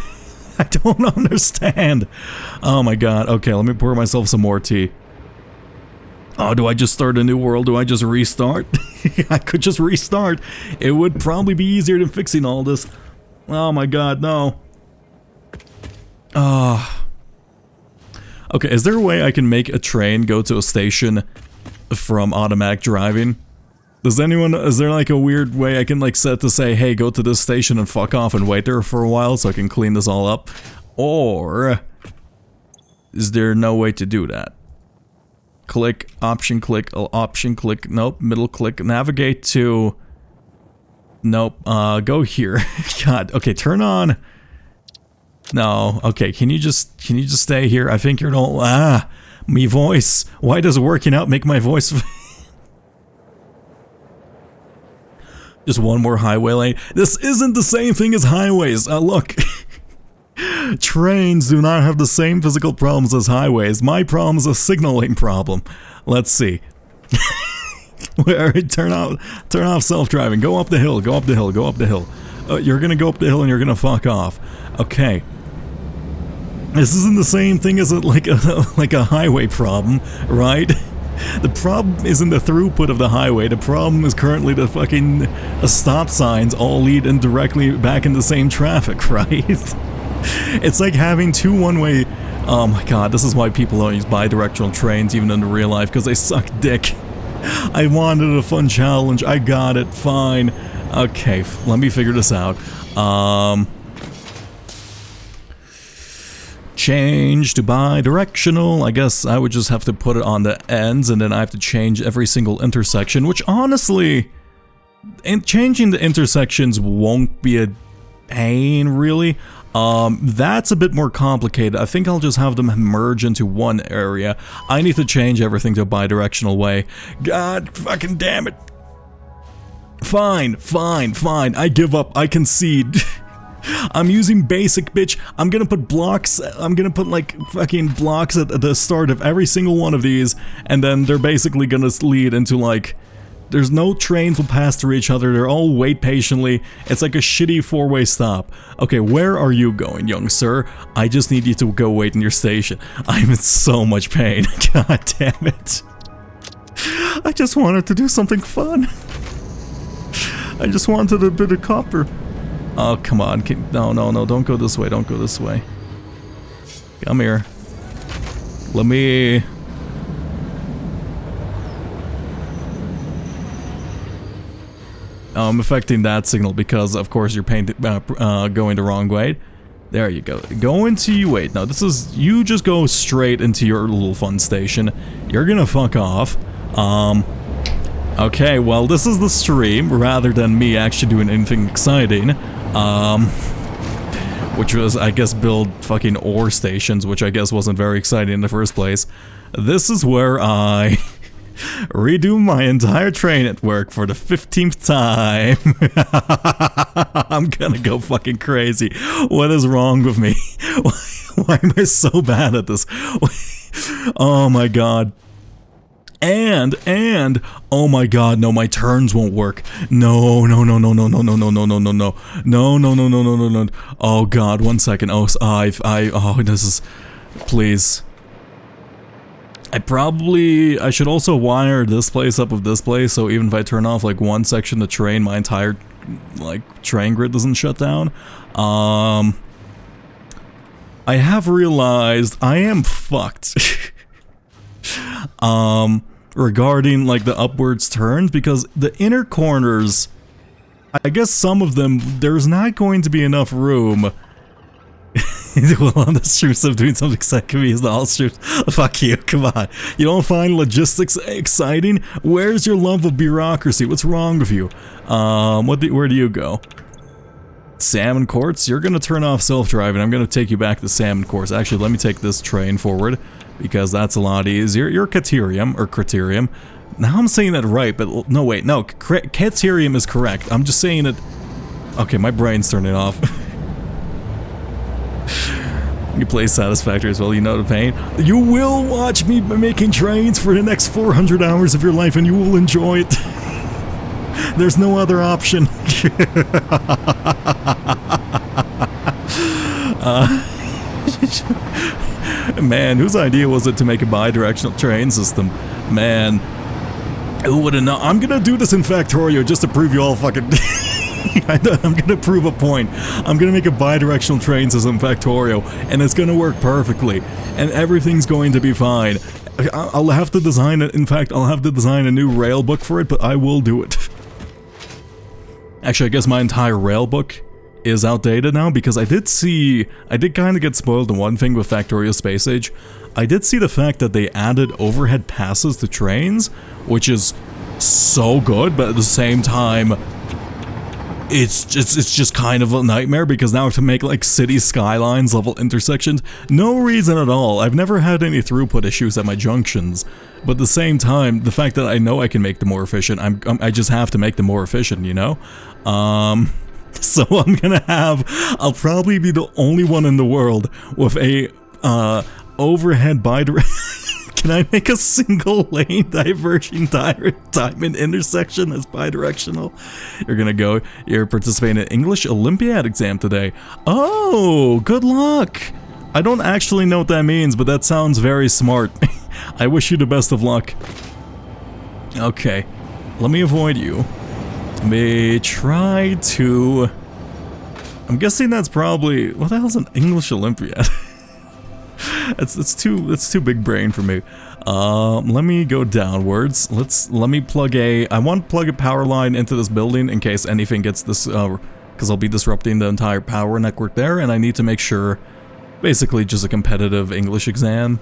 Speaker 1: I don't understand. Oh my god. Okay, let me pour myself some more tea. Oh, do I just start a new world? Do I just restart? I could just restart. It would probably be easier than fixing all this. Oh my god, no. Okay, is there a way I can make a train go to a station from automatic driving? Is there like a weird way I can like set to say, hey, go to this station and fuck off and wait there for a while so I can clean this all up? Or is there no way to do that? Click, option click, nope, middle click, navigate to, nope, go here. God, okay, turn on. No, okay, can you just stay here? I think you're no, me voice. Why does working out make my voice? Just one more highway lane. This isn't the same thing as highways. Look. Trains do not have the same physical problems as highways. My problem is a signaling problem. Let's see. Alright, turn off self-driving. Go up the hill, go up the hill, go up the hill. You're gonna go up the hill and you're gonna fuck off. Okay. This isn't the same thing as like a highway problem, right? The problem isn't the throughput of the highway. The problem is currently the fucking stop signs all lead indirectly back in the same traffic, right? It's like having two one-way... Oh my god, this is why people don't use bi-directional trains even in real life, because they suck dick. I wanted a fun challenge. I got it. Fine. Okay, let me figure this out. Change to bi-directional. I guess I would just have to put it on the ends, and then I have to change every single intersection, which honestly... changing the intersections won't be a pain, really. That's a bit more complicated. I think I'll just have them merge into one area. I need to change everything to a bidirectional way. God fucking damn it. Fine. I give up. I concede. I'm using basic, bitch. I'm gonna put blocks. I'm gonna put like fucking blocks at the start of every single one of these, and then they're basically gonna lead into like, there's no trains will pass through each other. They're all wait patiently. It's like a shitty four-way stop. Okay, where are you going, young sir? I just need you to go wait in your station. I'm in so much pain. God damn it. I just wanted to do something fun. I just wanted a bit of copper. Oh, come on. No, don't go this way. Don't go this way. Come here. Let me... I'm affecting that signal because, of course, you're going the wrong way. There you go. Go into... Wait, no, this is... You just go straight into your little fun station. You're gonna fuck off. Okay, well, this is the stream, rather than me actually doing anything exciting. Which was, I guess, build fucking ore stations, which I guess wasn't very exciting in the first place. This is where I redo my entire train network for the 15th time. I'm gonna go fucking crazy. What is wrong with me? Why am I so bad at this? Oh my god. And, oh my god, no, my turns won't work. No. Oh god, 1 second. Oh, this is, please. I should also wire this place up with this place, so even if I turn off like one section of the train, my entire, like, train grid doesn't shut down. I have realized I am fucked. Regarding like the upwards turns, because the inner corners, I guess some of them, there's not going to be enough room. Well, on the streams of doing something exciting is the all streams. Fuck you, come on. You don't find logistics exciting? Where's your love of bureaucracy? What's wrong with you? Where do you go? Salmon Courts? You're gonna turn off self-driving. I'm gonna take you back to Salmon Courts. Actually, let me take this train forward, because that's a lot easier. You're Caterium, or Criterium. Now I'm saying that right, but no, wait, no, Caterium is correct. I'm just saying it... Okay, my brain's turning off. You play Satisfactory as well, you know the pain. You will watch me making trains for the next 400 hours of your life, and you will enjoy it. There's no other option. Man, whose idea was it to make a bi-directional train system? Man, who would have known? I'm gonna do this in Factorio just to prove you all fucking... I'm gonna prove a point. I'm gonna make a bi-directional train system in Factorio, and it's gonna work perfectly, and everything's going to be fine. I'll have to design it. In fact, I'll have to design a new rail book for it, but I will do it. Actually, I guess my entire rail book is outdated now, because I did kind of get spoiled in one thing with Factorio Space Age. I did see the fact that they added overhead passes to trains, which is so good, but at the same time, it's just kind of a nightmare, because now I have to make like city skylines level intersections. No reason at all. I've never had any throughput issues at my junctions, but at the same time, the fact that I know I can make them more efficient, I just have to make them more efficient, you know? So I'll probably be the only one in the world with a overhead bidirectional. Can I make a single lane diverging diamond intersection that's bidirectional? You're participating in an English Olympiad exam today. Oh, good luck. I don't actually know what that means, but that sounds very smart. I wish you the best of luck. Okay, let me avoid you. Let me try to... I'm guessing that's probably... What the hell's an English Olympiad? It's too big brain for me. Let me go downwards. Let me plug I want to plug a power line into this building in case anything gets this, because I'll be disrupting the entire power network there, and I need to make sure, basically just a competitive English exam.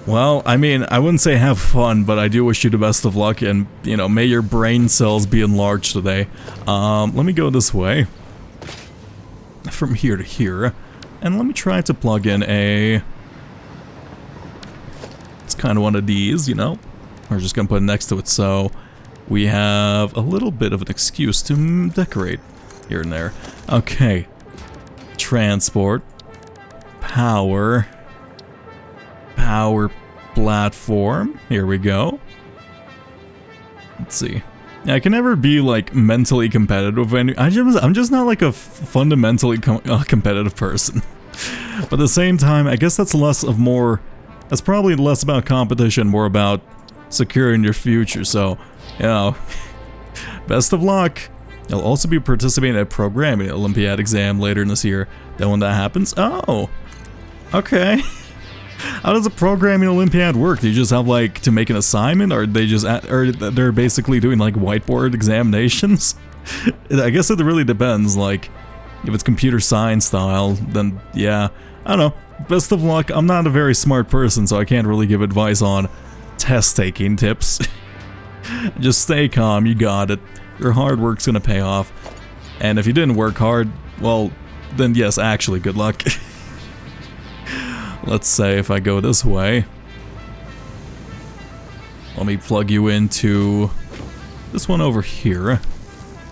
Speaker 1: Well, I mean, I wouldn't say have fun, but I do wish you the best of luck, and, you know, may your brain cells be enlarged today. Let me go this way. from here to here. And let me try to plug in a... It's kind of one of these, you know? We're just going to put it next to it, so we have a little bit of an excuse to decorate here and there. Okay. Transport. Power. Power platform. Here we go. Let's see. Yeah, I can never be like mentally competitive with any. I'm just not like a fundamentally competitive person. But at the same time, I guess that's less of more. That's probably less about competition, more about securing your future. So, you know, best of luck. You'll also be participating in a programming Olympiad exam later in this year. Then when that happens, oh, okay. How does a programming Olympiad work? Do you just have like to make an assignment, or they just or they're basically doing like whiteboard examinations? I guess it really depends. Like, if it's computer science style, then yeah, I don't know. Best of luck. I'm not a very smart person, so I can't really give advice on test taking tips. Just stay calm. You got it. Your hard work's gonna pay off. And if you didn't work hard, well, then yes, actually, good luck. Let's say if I go this way, let me plug you into this one over here,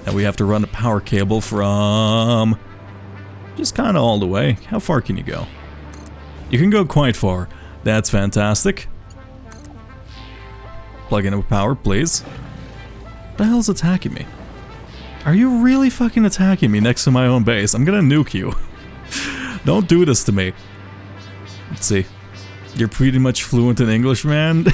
Speaker 1: and we have to run a power cable from just kind of all the way. How far can you go? You can go quite far. That's fantastic. Plug in with power, please. What the hell's attacking me? Are you really fucking attacking me next to my own base? I'm gonna nuke you. Don't do this to me. Let's see. You're pretty much fluent in English, man.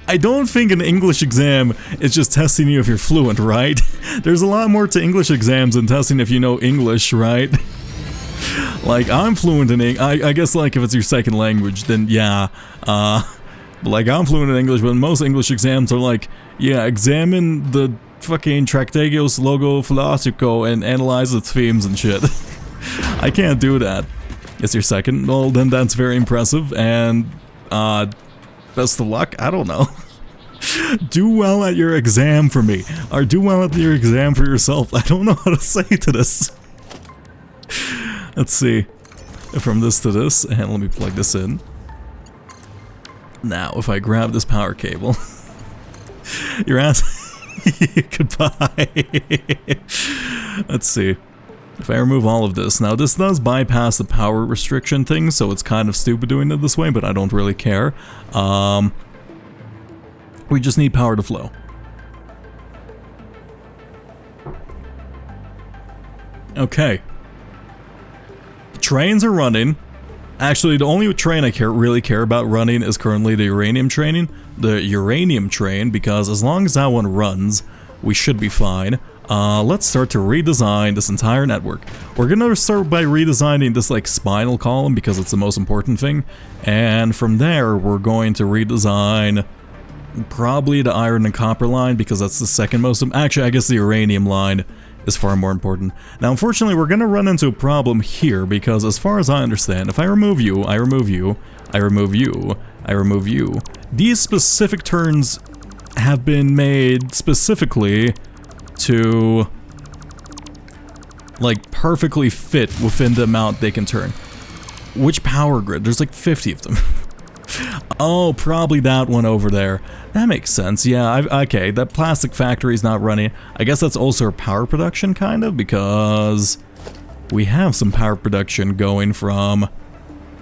Speaker 1: I don't think an English exam is just testing you if you're fluent, right? There's a lot more to English exams than testing if you know English, right? Like, I'm fluent in English. I guess, like, if it's your second language, then yeah. But, like, I'm fluent in English, but most English exams are like, yeah, examine the fucking Tractagios Logo Philosophico and analyze its themes and shit. I can't do that. It's your second? Well, then that's very impressive, and, best of luck? I don't know. Do well at your exam for me, or do well at your exam for yourself. I don't know how to say to this. Let's see. From this to this, and let me plug this in. Now, if I grab this power cable, your ass. Goodbye. Let's see. If I remove all of this, now this does bypass the power restriction thing, so it's kind of stupid doing it this way, but I don't really care. We just need power to flow. Okay. Trains are running. Actually, the only train I really care about running is currently the uranium train, because as long as that one runs, we should be fine. Let's start to redesign this entire network. We're gonna start by redesigning this like spinal column because it's the most important thing, and from there we're going to redesign probably the iron and copper line because that's the second most. Actually, I guess the uranium line is far more important. Now, unfortunately, we're gonna run into a problem here because, as far as I understand, if I remove you, I remove you, I remove you, I remove you, these specific turns have been made specifically to like perfectly fit within the amount they can turn. Which power grid? There's like 50 of them. Oh, probably that one over there. That makes sense. Yeah, okay, that plastic factory is not running. I guess that's also a power production, kind of, because we have some power production going from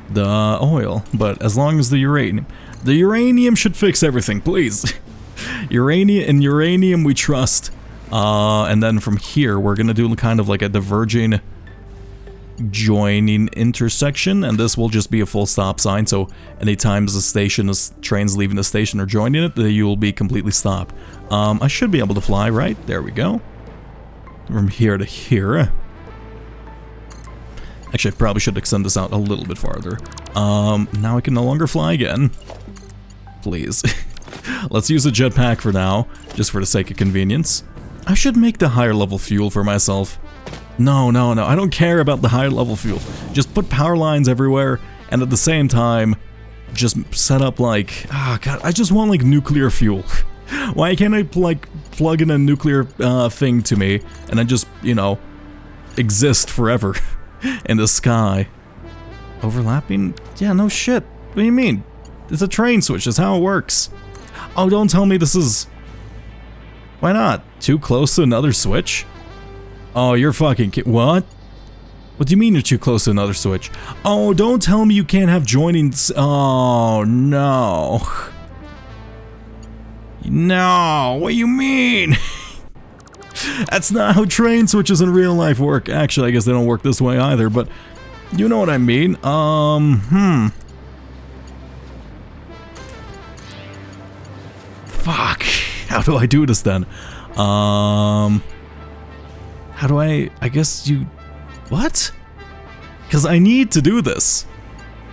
Speaker 1: the oil. But as long as the uranium should fix everything, please. Uranium we trust. And then from here, we're gonna do kind of like a diverging joining intersection, and this will just be a full stop sign, so anytime the trains leaving the station or joining it, you will be completely stopped. I should be able to fly, right? There we go. From here to here. Actually, I probably should extend this out a little bit farther. Now I can no longer fly again. Please. Let's use a jetpack for now, just for the sake of convenience. I should make the higher level fuel for myself. No, I don't care about the higher level fuel. Just put power lines everywhere, and at the same time, just set up like, god, I just want like nuclear fuel. Why can't I like plug in a nuclear thing to me, and then just, you know, exist forever in the sky. Overlapping? Yeah, no shit. What do you mean? It's a train switch, that's how it works. Oh, don't tell me this is... Why not? Too close to another switch? Oh, you're fucking what? What do you mean you're too close to another switch? Oh, don't tell me you can't have joining... Oh, no. No, what do you mean? That's not how train switches in real life work. Actually, I guess they don't work this way either, but you know what I mean. Fuck. How do I do this then? How do I guess you... What? Because I need to do this.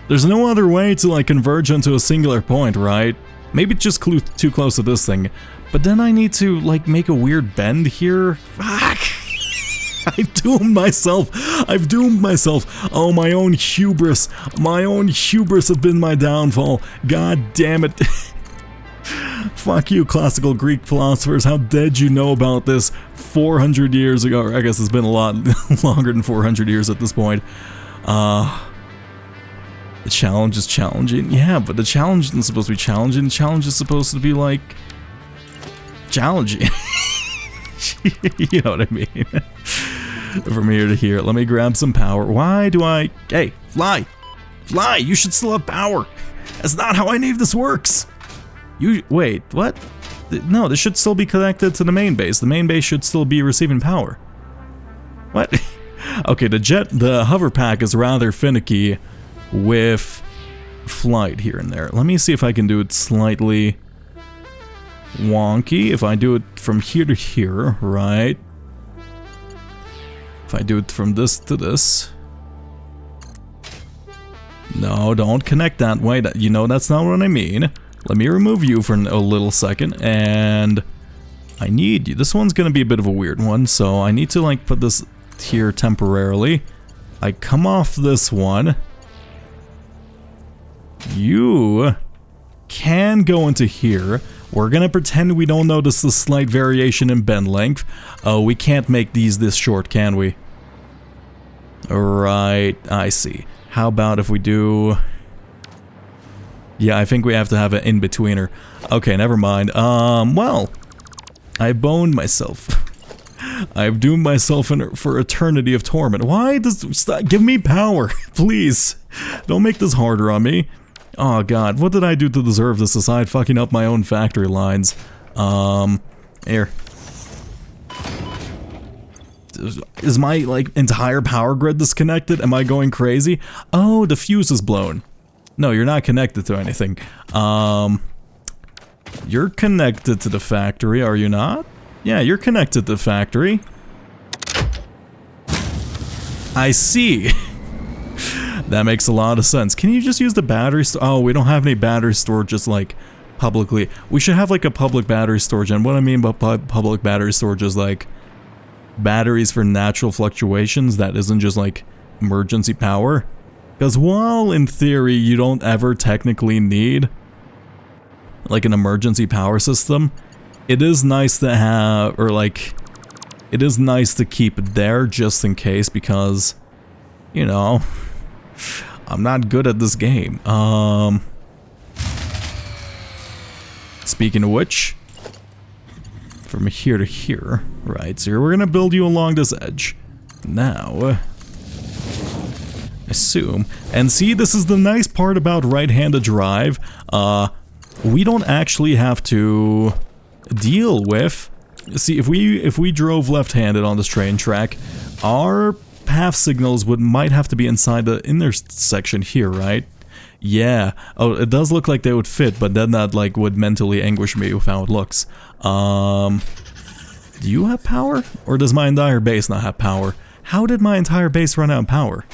Speaker 1: There's no other way to like converge onto a singular point, right? Maybe it's just too close to this thing. But then I need to like make a weird bend here. Fuck. I've doomed myself. I've doomed myself. Oh, my own hubris. My own hubris has been my downfall. God damn it. Fuck you, classical Greek philosophers. How did you know about this 400 years ago? Or I guess it's been a lot longer than 400 years at this point. The challenge is challenging. Yeah, but the challenge isn't supposed to be challenging. The challenge is supposed to be like... challenging. You know what I mean? From here to here. Let me grab some power. Why do I... Hey, fly! Fly! You should still have power! That's not how any of this works! You... Wait, what? No, this should still be connected to the main base. The main base should still be receiving power. What? Okay, the hover pack is rather finicky with flight here and there. Let me see if I can do it slightly wonky. If I do it from here to here, right? If I do it from this to this. No, don't connect that way. You know that's not what I mean. Let me remove you for a little second, and I need you. This one's gonna be a bit of a weird one, so I need to like put this here temporarily. I come off this one. You can go into here. We're gonna pretend we don't notice the slight variation in bend length. Oh, we can't make these this short, can we? Right, I see. How about if we do... Yeah, I think we have to have an in-betweener. Okay, never mind. Well, I boned myself. I've doomed myself for eternity of torment. Why does... Stop, give me power, please. Don't make this harder on me. Oh god, what did I do to deserve this aside fucking up my own factory lines? Here. Is my, like, entire power grid disconnected? Am I going crazy? Oh, the fuse is blown. No, you're not connected to anything. You're connected to the factory, are you not? Yeah, you're connected to the factory. I see. That makes a lot of sense. Can you just use the battery oh, we don't have any battery storage just like publicly. We should have like a public battery storage, and what I mean by public battery storage is like batteries for natural fluctuations that isn't just like emergency power. Because while in theory you don't ever technically need like an emergency power system, it is nice to have, or like, it is nice to keep it there just in case, because, you know, I'm not good at this game. Speaking of which, from here to here, right, so we're gonna build you along this edge. Now, assume, and see, this is the nice part about right-handed drive. We don't actually have to deal with, see, if we drove left-handed on this train track, our path signals might have to be inside the intersection here, right? Yeah. Oh, it does look like they would fit, but then that like would mentally anguish me with how it looks. Do you have power? Or does my entire base not have power? How did my entire base run out of power?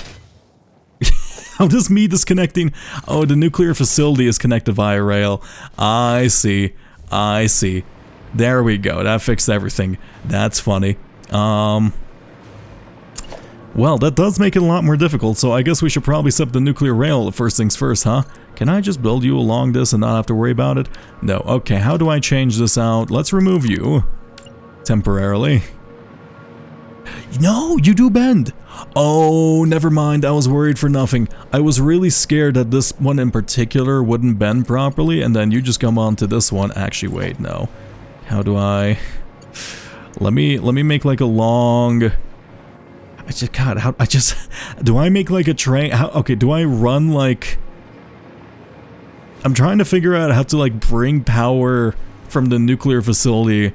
Speaker 1: How does me disconnecting? Oh, the nuclear facility is connected via rail. I see. I see. There we go. That fixed everything. That's funny. Well, that does make it a lot more difficult, so I guess we should probably set up the nuclear rail first things first, huh? Can I just build you along this and not have to worry about it? No. Okay, how do I change this out? Let's remove you. Temporarily. No, you do bend. Oh, never mind. I was worried for nothing. I was really scared that this one in particular wouldn't bend properly, and then you just come on to this one. Actually, wait, no. How do I... Let me make like a long... do I make like a train? Okay, do I run like... I'm trying to figure out how to like bring power from the nuclear facility.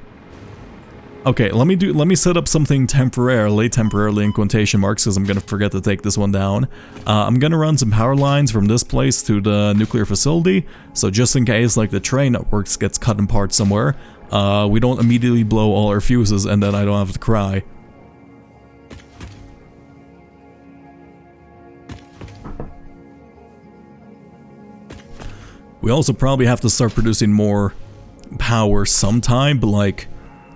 Speaker 1: Okay, let me set up something temporarily in quotation marks, because I'm gonna forget to take this one down. I'm gonna run some power lines from this place to the nuclear facility, so just in case like the train networks gets cut apart somewhere, we don't immediately blow all our fuses and then I don't have to cry. We also probably have to start producing more power sometime, but like,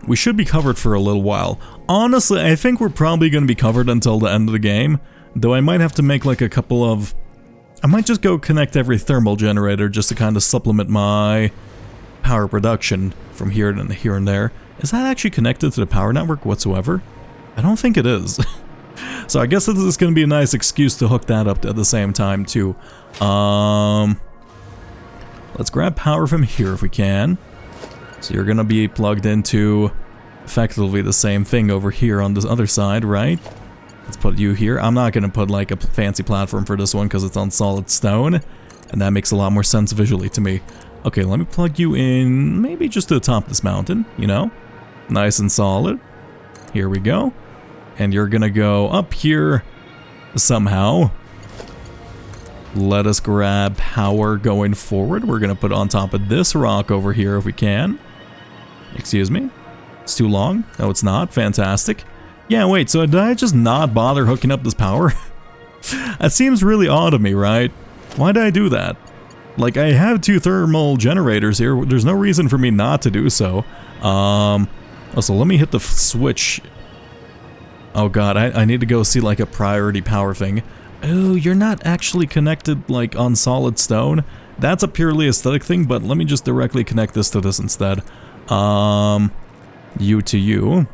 Speaker 1: we should be covered for a little while. Honestly, I think we're probably going to be covered until the end of the game, though I might have to make like a couple of... I might just go connect every thermal generator just to kind of supplement my power production from here and there. Is that actually connected to the power network whatsoever? I don't think it is. So I guess this is going to be a nice excuse to hook that up at the same time too. Let's grab power from here if we can. So you're gonna be plugged into effectively the same thing over here on this other side, right? Let's put you here. I'm not gonna put like a fancy platform for this one because it's on solid stone, and that makes a lot more sense visually to me. Okay, let me plug you in maybe just to the top of this mountain, you know? Nice and solid. Here we go. And you're gonna go up here somehow. Let us grab power going forward. We're gonna put on top of this rock over here if we can. Excuse me? It's too long? No, it's not. Fantastic. Yeah, wait, so did I just not bother hooking up this power? That seems really odd of me, right? Why did I do that? Like, I have 2 thermal generators here. There's no reason for me not to do so. Also, let me hit the switch. Oh god, I need to go see like a priority power thing. Oh, you're not actually connected, like, on solid stone. That's a purely aesthetic thing, but let me just directly connect this to this instead. You to you.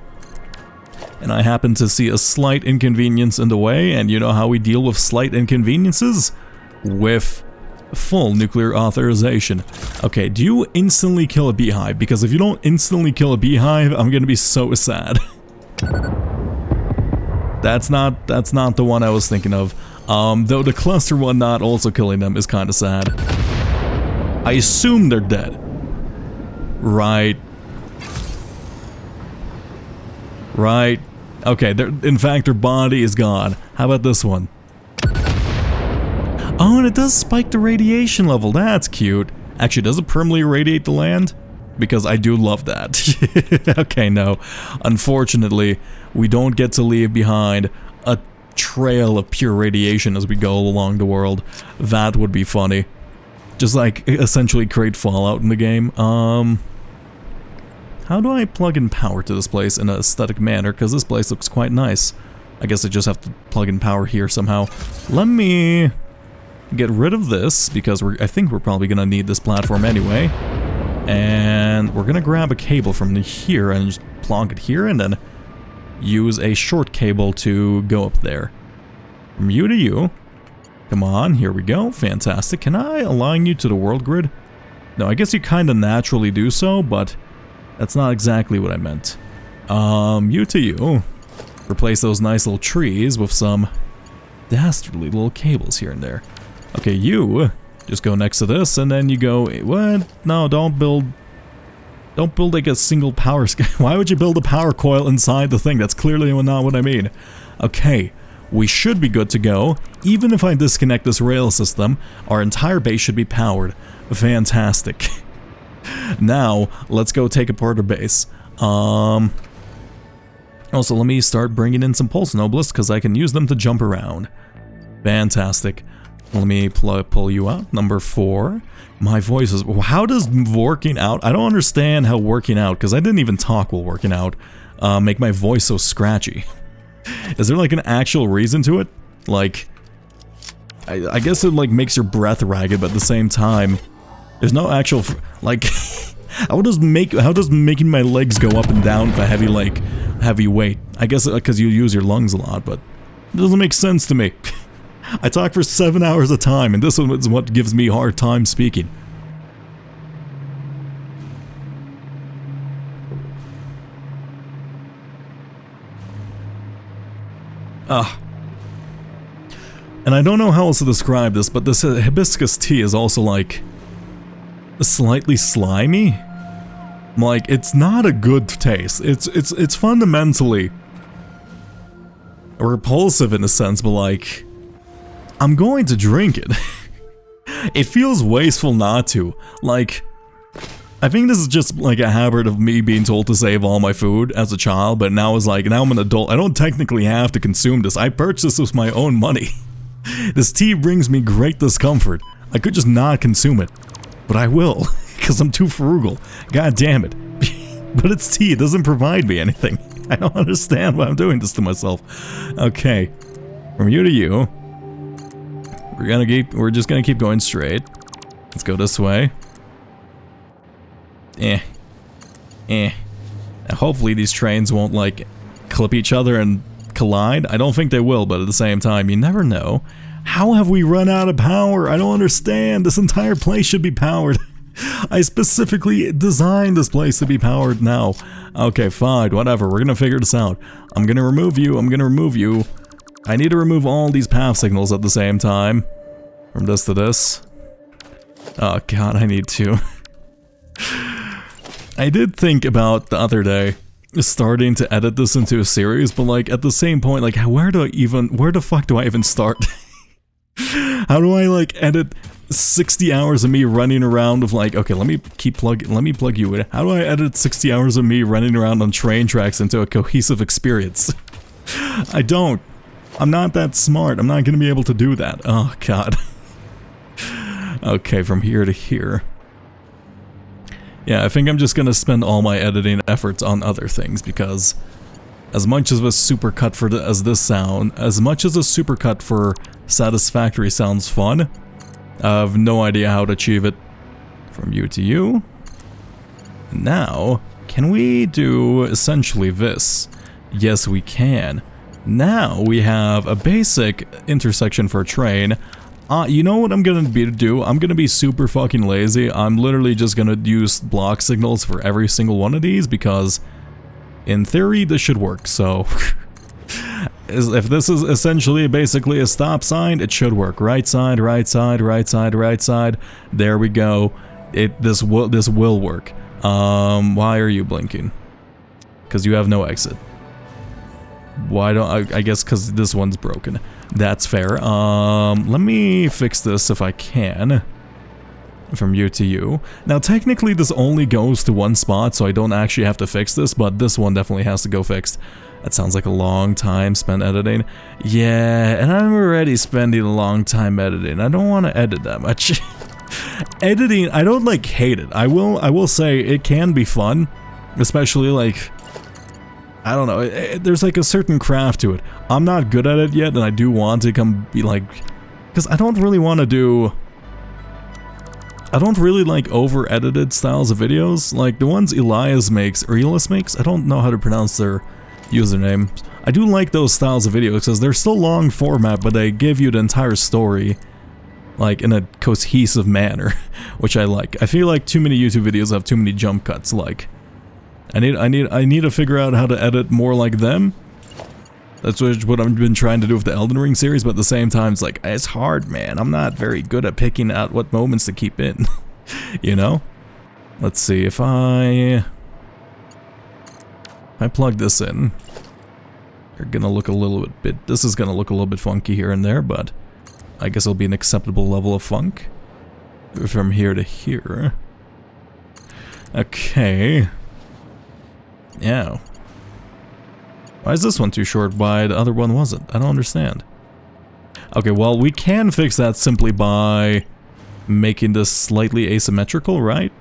Speaker 1: And I happen to see a slight inconvenience in the way, and you know how we deal with slight inconveniences? With full nuclear authorization. Okay, do you instantly kill a beehive? Because if you don't instantly kill a beehive, I'm gonna be so sad. That's not the one I was thinking of. Though the cluster one not also killing them is kind of sad. I assume they're dead. Right. Right. Okay, in fact, their body is gone. How about this one? Oh, and it does spike the radiation level. That's cute. Actually, does it permanently irradiate the land? Because I do love that. Okay, no. Unfortunately, we don't get to leave behind a trail of pure radiation as we go along the world. That would be funny. Just like, essentially create Fallout in the game. How do I plug in power to this place in an aesthetic manner? Because this place looks quite nice. I guess I just have to plug in power here somehow. Let me get rid of this, because I think we're probably going to need this platform anyway. And we're gonna grab a cable from here and just plonk it here, and then use a short cable to go up there. From you to you. Come on, here we go. Fantastic. Can I align you to the world grid? No, I guess you kind of naturally do so, but that's not exactly what I meant. You to you. Replace those nice little trees with some dastardly little cables here and there. Okay, you just go next to this, and then you go, what? No, don't build like a single power Why would you build a power coil inside the thing? That's clearly not what I mean. Okay, we should be good to go. Even if I disconnect this rail system, our entire base should be powered. Fantastic. Now, let's go take apart our base. Also, let me start bringing in some pulse noblists, because I can use them to jump around. Fantastic. Let me pull you out. Number 4. My voice is... How does working out... I don't understand how working out, because I didn't even talk while working out, make my voice so scratchy. Is there like an actual reason to it? Like... I guess it like makes your breath ragged, but at the same time... There's no actual... Like... How does making my legs go up and down with a heavy weight? I guess because you use your lungs a lot, but it doesn't make sense to me. I talk for 7 hours at a time, and this one is what gives me a hard time speaking. And I don't know how else to describe this, but this hibiscus tea is also like slightly slimy. Like, it's not a good taste. It's fundamentally repulsive in a sense, but like, I'm going to drink it. It feels wasteful not to. Like, I think this is just like a habit of me being told to save all my food as a child, but now it's like, now I'm an adult. I don't technically have to consume this. I purchased this with my own money. This tea brings me great discomfort. I could just not consume it, but I will, because I'm too frugal. God damn it. But it's tea, it doesn't provide me anything. I don't understand why I'm doing this to myself. Okay, from you to you. We're just gonna keep going straight. Let's go this way. And hopefully these trains won't like clip each other and collide. I don't think they will, but at the same time, you never know. How have we run out of power? I don't understand. This entire place should be powered. I specifically designed this place to be powered now. Okay, fine, whatever. We're gonna figure this out. I'm gonna remove you. I need to remove all these path signals at the same time. From this to this. Oh god, I need to. I did think about the other day starting to edit this into a series, but like at the same point, like where the fuck do I even start? How do I like edit 60 hours of me running around with like, okay, let me plug you in. How do I edit 60 hours of me running around on train tracks into a cohesive experience? I'm not that smart. I'm not gonna be able to do that. Oh god. Okay, from here to here. Yeah, I think I'm just gonna spend all my editing efforts on other things, because as much as a supercut for Satisfactory sounds fun, I have no idea how to achieve it. From you to you. Now, can we do essentially this? Yes, we can. Now we have a basic intersection for a train. You know what I'm gonna do? I'm gonna be super fucking lazy. I'm literally just gonna use block signals for every single one of these, because in theory this should work, so if this is essentially basically a stop sign, it should work. Right side, right side, right side, right side. There we go. This will work. Why are you blinking? Because you have no exit. Why don't I guess because this one's broken. That's fair. Let me fix this if I can. From you to you. Now technically this only goes to one spot, so I don't actually have to fix this, but this one definitely has to go fixed. That sounds like a long time spent editing. Yeah, and I'm already spending a long time editing. I don't want to edit that much. Editing, I don't like hate it. I will say it can be fun, especially like, I don't know, there's like a certain craft to it. I'm not good at it yet, and I do want to be like, because I don't really like over-edited styles of videos, like the ones Elias makes, I don't know how to pronounce their username. I do like those styles of videos because they're still long format, but they give you the entire story like in a cohesive manner, which I like. I feel like too many YouTube videos have too many jump cuts. Like, I need to figure out how to edit more like them. That's what I've been trying to do with the Elden Ring series, but at the same time, it's like, it's hard, man. I'm not very good at picking out what moments to keep in, you know? Let's see, if I plug this in, they're gonna look a little bit, this is gonna look a little bit funky here and there, but I guess it'll be an acceptable level of funk. From here to here. Okay. Yeah. Why is this one too short? Why the other one wasn't? I don't understand. Okay, well, we can fix that simply by making this slightly asymmetrical, right?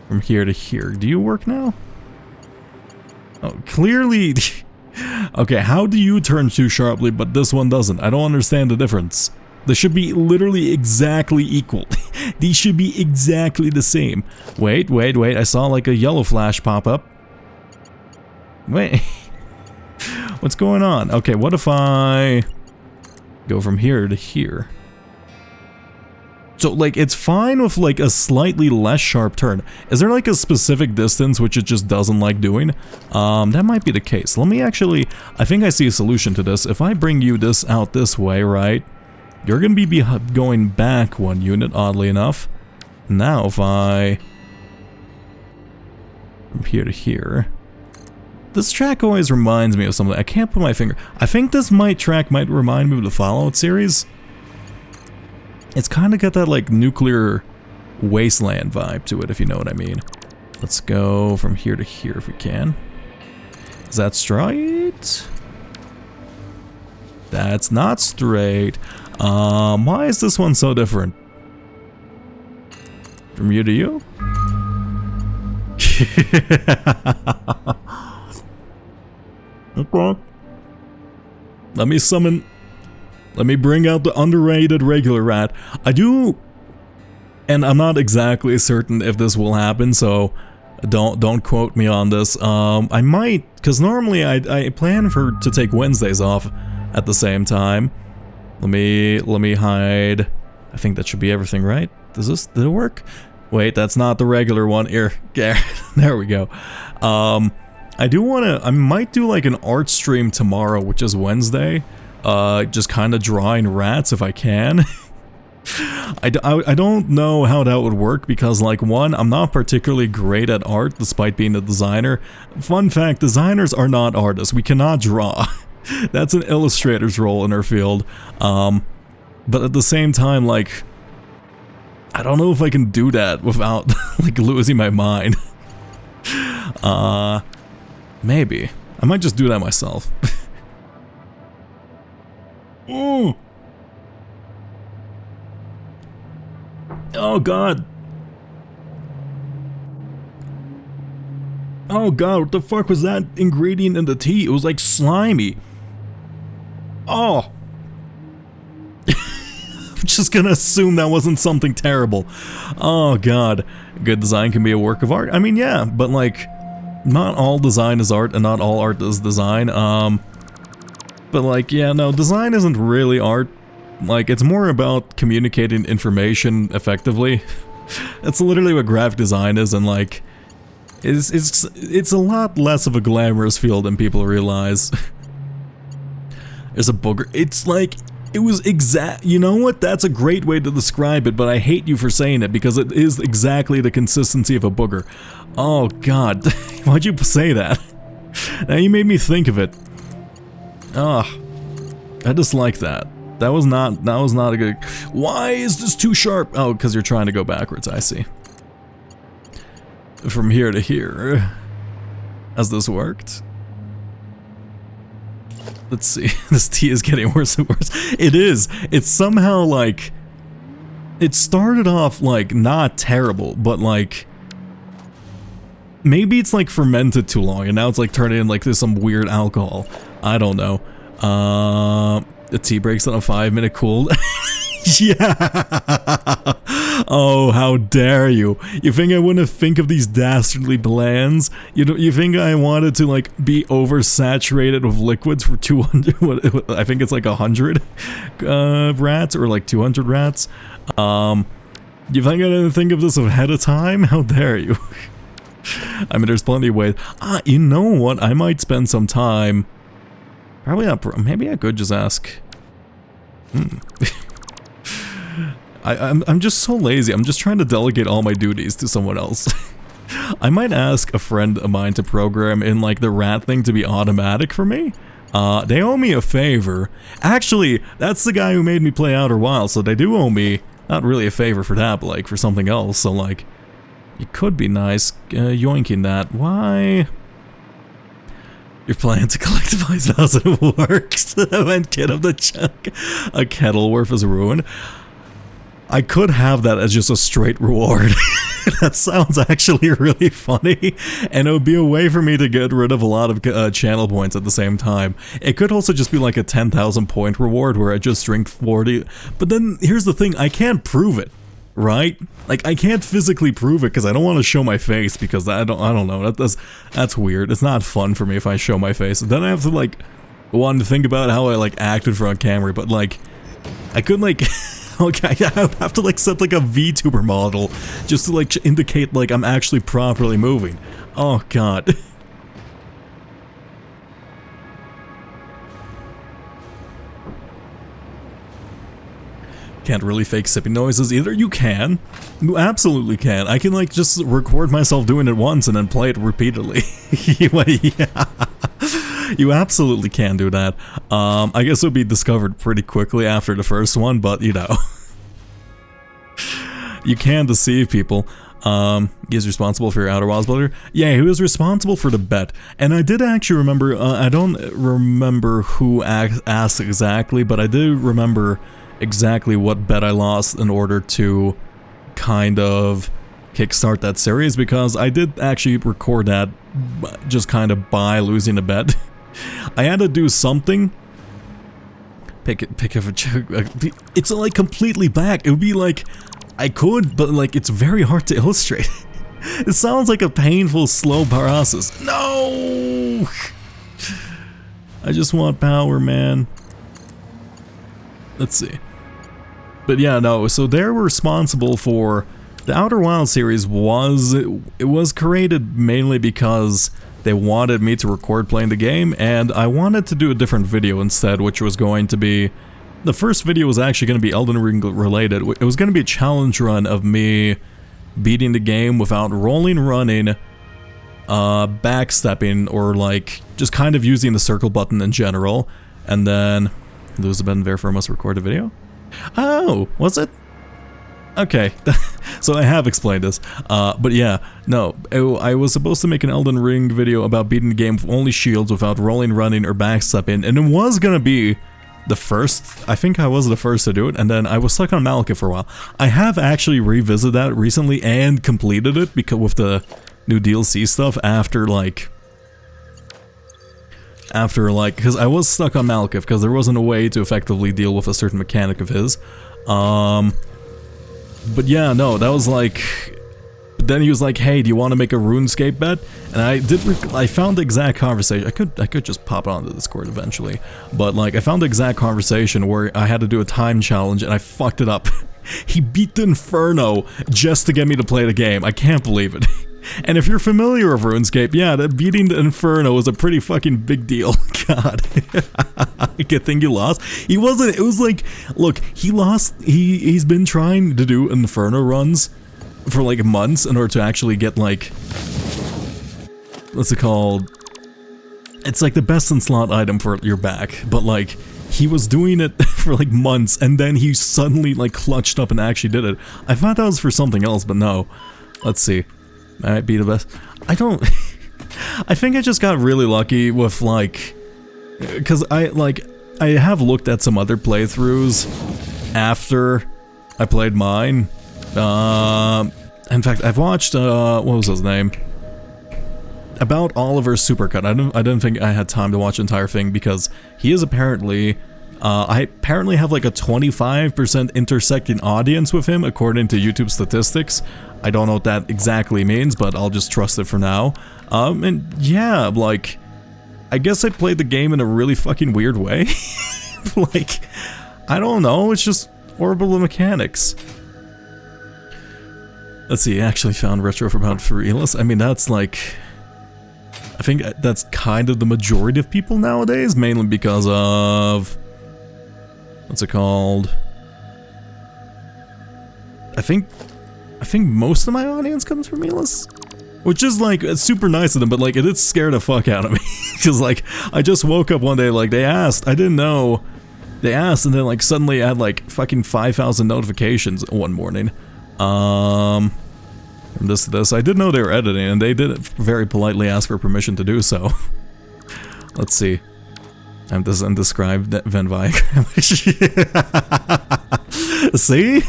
Speaker 1: From here to here. Do you work now? Oh, clearly... Okay, how do you turn too sharply, but this one doesn't? I don't understand the difference. They should be literally exactly equal. These should be exactly the same. Wait, I saw like a yellow flash pop up. Wait. What's going on? Okay, what if I go from here to here? So, like, it's fine with, like, a slightly less sharp turn. Is there, like, a specific distance which it just doesn't like doing? That might be the case. Let me actually... I think I see a solution to this. If I bring you this out this way, right? You're gonna be going back 1 unit, oddly enough. Now, if I... from here to here... This track always reminds me of something. I can't put my finger... I think this track might remind me of the Fallout series. It's kind of got that, like, nuclear wasteland vibe to it, if you know what I mean. Let's go from here to here if we can. Is that straight? That's not straight. Why is this one so different? From you to you? Okay. Let me bring out the underrated regular rat. I do, and I'm not exactly certain if this will happen, so don't quote me on this. I might, because normally I plan to take Wednesdays off at the same time. Let me hide. I think that should be everything, right? Did it work? Wait, that's not the regular one. Here, there we go. I might do like an art stream tomorrow, which is Wednesday. Just kind of drawing rats if I can. I don't know how that would work because, like, one, I'm not particularly great at art despite being a designer. Fun fact, designers are not artists. We cannot draw. That's an illustrator's role in our field. But at the same time, like, I don't know if I can do that without, like, losing my mind. Maybe. I might just do that myself. Ooh. Oh god. Oh god, what the fuck was that ingredient in the tea? It was like slimy. Oh. I'm just gonna assume that wasn't something terrible. Oh god. Good design can be a work of art. I mean, yeah, but like, not all design is art and not all art is design. But like, yeah, no, design isn't really art. Like, it's more about communicating information effectively. That's literally what graphic design is, and like, it's a lot less of a glamorous field than people realize. There's a booger. It's like, it was you know what? That's a great way to describe it, but I hate you for saying it because it is exactly the consistency of a booger. Oh god, why'd you say that? Now you made me think of it. Ah, I dislike that. That was not a good... Why is this too sharp? Oh, because you're trying to go backwards, I see. From here to here. Has this worked? Let's see. This tea is getting worse and worse. It is. It's somehow like... It started off like not terrible, but like... Maybe it's like fermented too long and now it's like turning in like there's some weird alcohol. I don't know. The tea breaks on a 5-minute cool. Yeah. Oh, how dare you? You think I wouldn't think of these dastardly plans? You think I wanted to like be oversaturated with liquids for 200? I think it's like 100 rats or like 200 rats. You think I didn't think of this ahead of time? How dare you? I mean, there's plenty of ways. You know what? I might spend some time. Probably not. Maybe I could just ask. I'm just so lazy. I'm just trying to delegate all my duties to someone else. I might ask a friend of mine to program in like the rat thing to be automatic for me. They owe me a favor. Actually, that's the guy who made me play Outer Wilds, so they do owe me not really a favor for that, but like for something else. So like, it could be nice yoinking that. Why? You're planning to collect 5,000 works. Event kit of the chunk. A kettle worth is ruined. I could have that as just a straight reward. That sounds actually really funny, and it would be a way for me to get rid of a lot of channel points at the same time. It could also just be like a 10,000 point reward where I just drink 40, but then here's the thing, I can't prove it, right? Like, I can't physically prove it because I don't want to show my face, because I don't know, that's weird. It's not fun for me if I show my face. Then I have to like, want to think about how I like act in front of camera, but like, I could like... Okay, I would have to like set like a VTuber model just to like indicate like I'm actually properly moving. Oh god. Can't really fake sipping noises either. You can. You absolutely can. I can like just record myself doing it once and then play it repeatedly. Yeah. You absolutely can do that. I guess it would be discovered pretty quickly after the first one, but you know. You can deceive people. He's responsible for your Outer Wilds builder? Yeah, he was responsible for the bet. And I did actually remember, I don't remember who asked exactly, but I do remember exactly what bet I lost in order to kind of kickstart that series, because I did actually record that just kind of by losing a bet. I had to do something. Pick up a... It's like completely black. It would be like... I could, but like it's very hard to illustrate. It sounds like a painful, slow process. No! I just want power, man. Let's see. But yeah, no, so they're responsible for... The Outer Wilds series was... It was created mainly because they wanted me to record playing the game, and I wanted to do a different video instead, which was going to be... The first video was actually going to be Elden Ring related. It was going to be a challenge run of me beating the game without rolling, running, backstepping, or like just kind of using the circle button in general. And then lose a bed and therefore must record a video. Oh, was it? Okay, so I have explained this, but yeah, no, I was supposed to make an Elden Ring video about beating the game with only shields without rolling, running, or backstepping, and it was gonna be the first, I think I was the first to do it, and then I was stuck on Malekith for a while. I have actually revisited that recently and completed it because with the new DLC stuff after because I was stuck on Malekith because there wasn't a way to effectively deal with a certain mechanic of his. But yeah, no, that was like... Then he was like, hey, do you want to make a RuneScape bet? And I found the exact conversation. I could just pop it onto Discord eventually. But like, I found the exact conversation where I had to do a time challenge and I fucked it up. He beat the Inferno just to get me to play the game. I can't believe it. And if you're familiar with RuneScape, yeah, that beating the Inferno was a pretty fucking big deal. God. Good thing you lost. He wasn't, it was like, look, he lost, he's been trying to do Inferno runs for like months in order to actually get like, what's it called? It's like the best in slot item for your back, but like, he was doing it for like months and then he suddenly like clutched up and actually did it. I thought that was for something else, but no. Let's see. Might be the best. I don't... I think I just got really lucky with, like... Because I have looked at some other playthroughs after I played mine. In fact, I've watched, what was his name? About Oliver's Supercut. I didn't think I had time to watch the entire thing because he is apparently... I apparently have like a 25% intersecting audience with him according to YouTube statistics. I don't know what that exactly means, but I'll just trust it for now. And yeah, like, I guess I played the game in a really fucking weird way. Like, I don't know, it's just horrible mechanics. Let's see, I actually found Retro for about Realists. I mean, that's like... I think that's kind of the majority of people nowadays, mainly because of... What's it called? I think most of my audience comes from Realists. Which is like, it's super nice of them, but like, it did scare the fuck out of me. Because like, I just woke up one day, like, they asked, I didn't know. They asked, and then like, suddenly I had like, fucking 5,000 notifications one morning. From this to this. I did know they were editing, and they did very politely ask for permission to do so. Let's see. I'm this undescribed Venn diagram. See?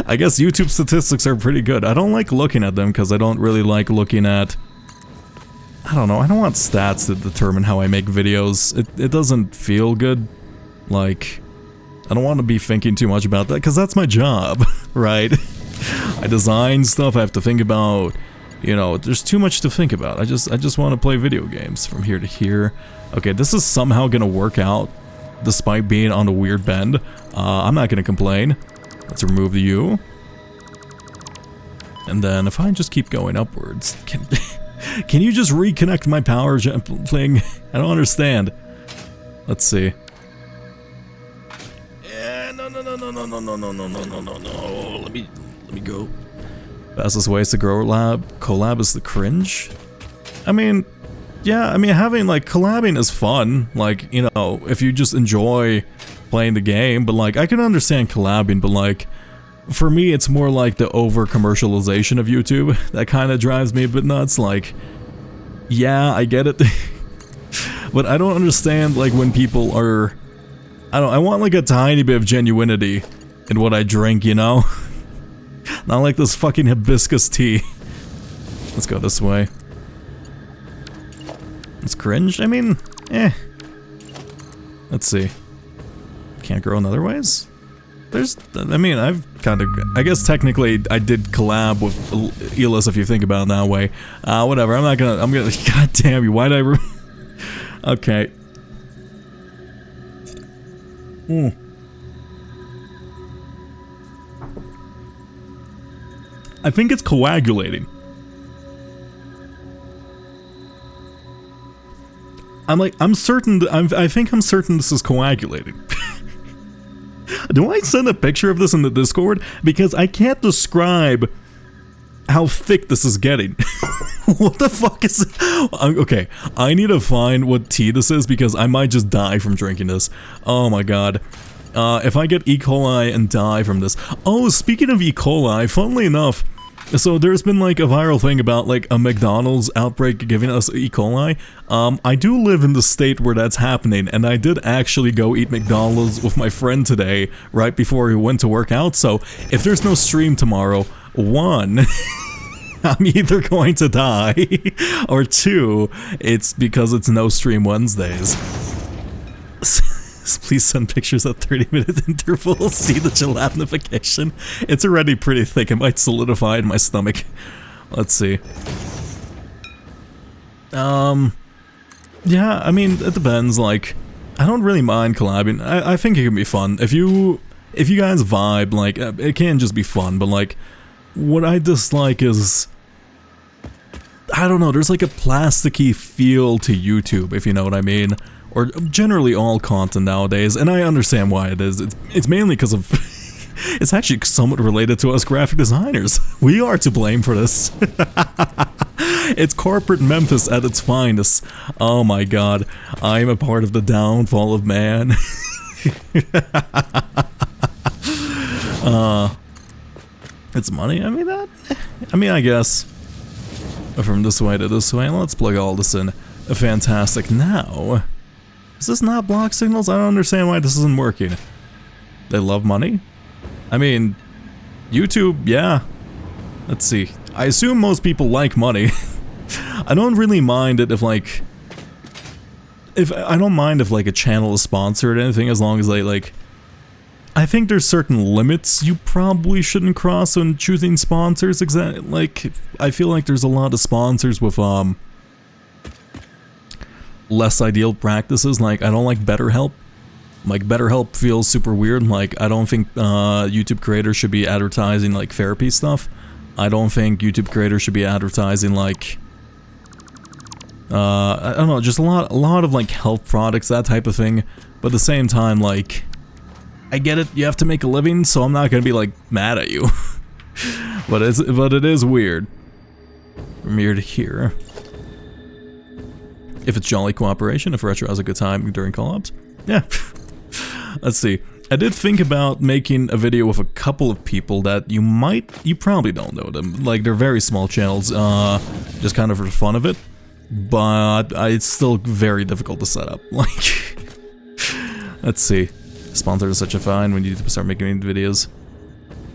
Speaker 1: I guess YouTube statistics are pretty good. I don't like looking at them because I don't really like looking at... I don't know, I don't want stats to determine how I make videos. It doesn't feel good. Like, I don't want to be thinking too much about that because that's my job, right? I design stuff, I have to think about... You know, there's too much to think about. I just want to play video games from here to here. Okay, this is somehow gonna work out despite being on a weird bend. I'm not gonna complain. Let's remove the U. And then if I just keep going upwards, can you just reconnect my power jump thing? I don't understand. Let's see. Yeah, no. Let me go. Fastest ways to grow collab is the cringe. I mean, yeah, I mean, having, like, collabing is fun, like, you know, if you just enjoy playing the game, but, like, I can understand collabing, but, like, for me, it's more like the over-commercialization of YouTube that kind of drives me a bit nuts, like, yeah, I get it, but I don't understand, like, when people are, I want, like, a tiny bit of genuinity in what I drink, you know? Not like this fucking hibiscus tea. Let's go this way. It's cringe? I mean, eh. Let's see. Can't grow in other ways? There's, I mean, I've kind of, I guess technically I did collab with Elis if you think about it that way. Whatever, I'm gonna, god damn you, why'd I okay. I think it's coagulating. I'm certain, I think I'm certain this is coagulating. Do I send a picture of this in the Discord? Because I can't describe how thick this is getting. What the fuck is it? Okay, I need to find what tea this is because I might just die from drinking this. Oh my god. If I get E. coli and die from this... Oh, speaking of E. coli, funnily enough, so there's been like a viral thing about like a McDonald's outbreak giving us E. coli. I do live in the state where that's happening, and I did actually go eat McDonald's with my friend today, right before we went to work out, so if there's no stream tomorrow, one... I'm either going to die, or two, it's because it's no stream Wednesdays. Please send pictures at 30-minute intervals. See the gelatinfication? It's already pretty thick. It might solidify in my stomach. Let's see. Yeah, I mean, it depends. Like, I don't really mind collabing. I think it can be fun. If you guys vibe, like, it can just be fun. But like, what I dislike is, I don't know. There's like a plasticky feel to YouTube, if you know what I mean. Or generally all content nowadays, and I understand why it is. It's mainly because of... it's actually somewhat related to us graphic designers. We are to blame for this. It's corporate Memphis at its finest. Oh my god. I am a part of the downfall of man. It's money? I mean, I guess. From this way to this way, let's plug all this in. Fantastic. Now... Is this not block signals? I don't understand why this isn't working. They love money? I mean, YouTube, yeah. Let's see. I assume most people like money. I don't really mind it if like... I don't mind if like a channel is sponsored or anything, as long as they like... I think there's certain limits you probably shouldn't cross when choosing sponsors. Like, I feel like there's a lot of sponsors with, less ideal practices. Like, I don't like BetterHelp. Like, BetterHelp feels super weird. Like, I don't think YouTube creators should be advertising like therapy stuff. I don't think YouTube creators should be advertising like I don't know, just a lot of like health products, that type of thing. But at the same time, like, I get it, you have to make a living, so I'm not gonna be like mad at you. but it is weird. From here to here. If it's jolly cooperation, if Retro has a good time during collabs. Yeah. Let's see. I did think about making a video with a couple of people that you probably don't know them. Like, they're very small channels, just kind of for the fun of it. But it's still very difficult to set up. Like, let's see. Sponsor is such a fine when you start making videos.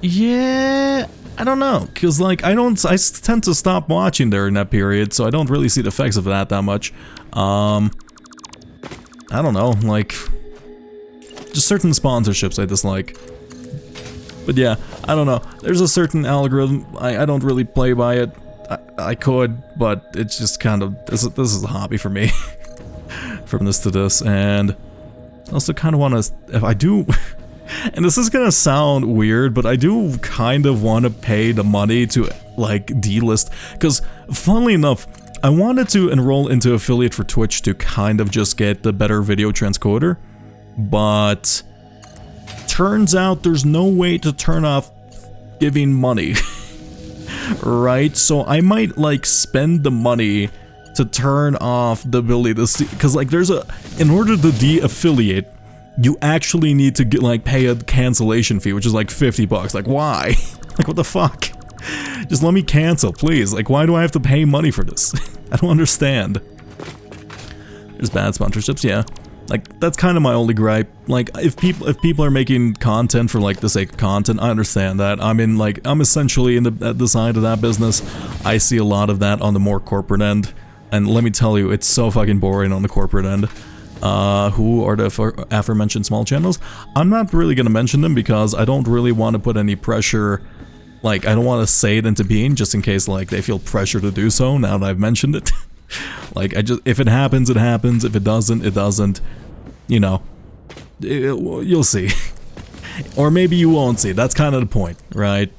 Speaker 1: Yeah, I don't know, because like I tend to stop watching during that period, so I don't really see the effects of that much. I don't know, like just certain sponsorships I dislike. But yeah, I don't know. There's a certain algorithm. I don't really play by it. I could, but it's just kind of this is a hobby for me. From this to this, and I also kind of want to, if I do. And this is gonna sound weird, but I do kind of want to pay the money to like delist, because funnily enough, I wanted to enroll into affiliate for Twitch to kind of just get the better video transcoder, but turns out there's no way to turn off giving money. Right? So I might like spend the money to turn off the ability to see, because like in order to de-affiliate, you actually need to get, like, pay a cancellation fee, which is like $50. Like, why? Like, what the fuck? Just let me cancel, please. Like, why do I have to pay money for this? I don't understand. There's bad sponsorships, yeah. Like, that's kind of my only gripe. Like, if people are making content for like the sake of content, I understand that. I'm essentially at the side of that business. I see a lot of that on the more corporate end, and let me tell you, it's so fucking boring on the corporate end. Who are the aforementioned small channels? I'm not really gonna mention them because I don't really want to put any pressure, like I don't want to say it into being just in case like they feel pressure to do so now that I've mentioned it. Like if it happens, it happens. If it doesn't, it doesn't. You know, you'll see. Or maybe you won't see. That's kind of the point, right?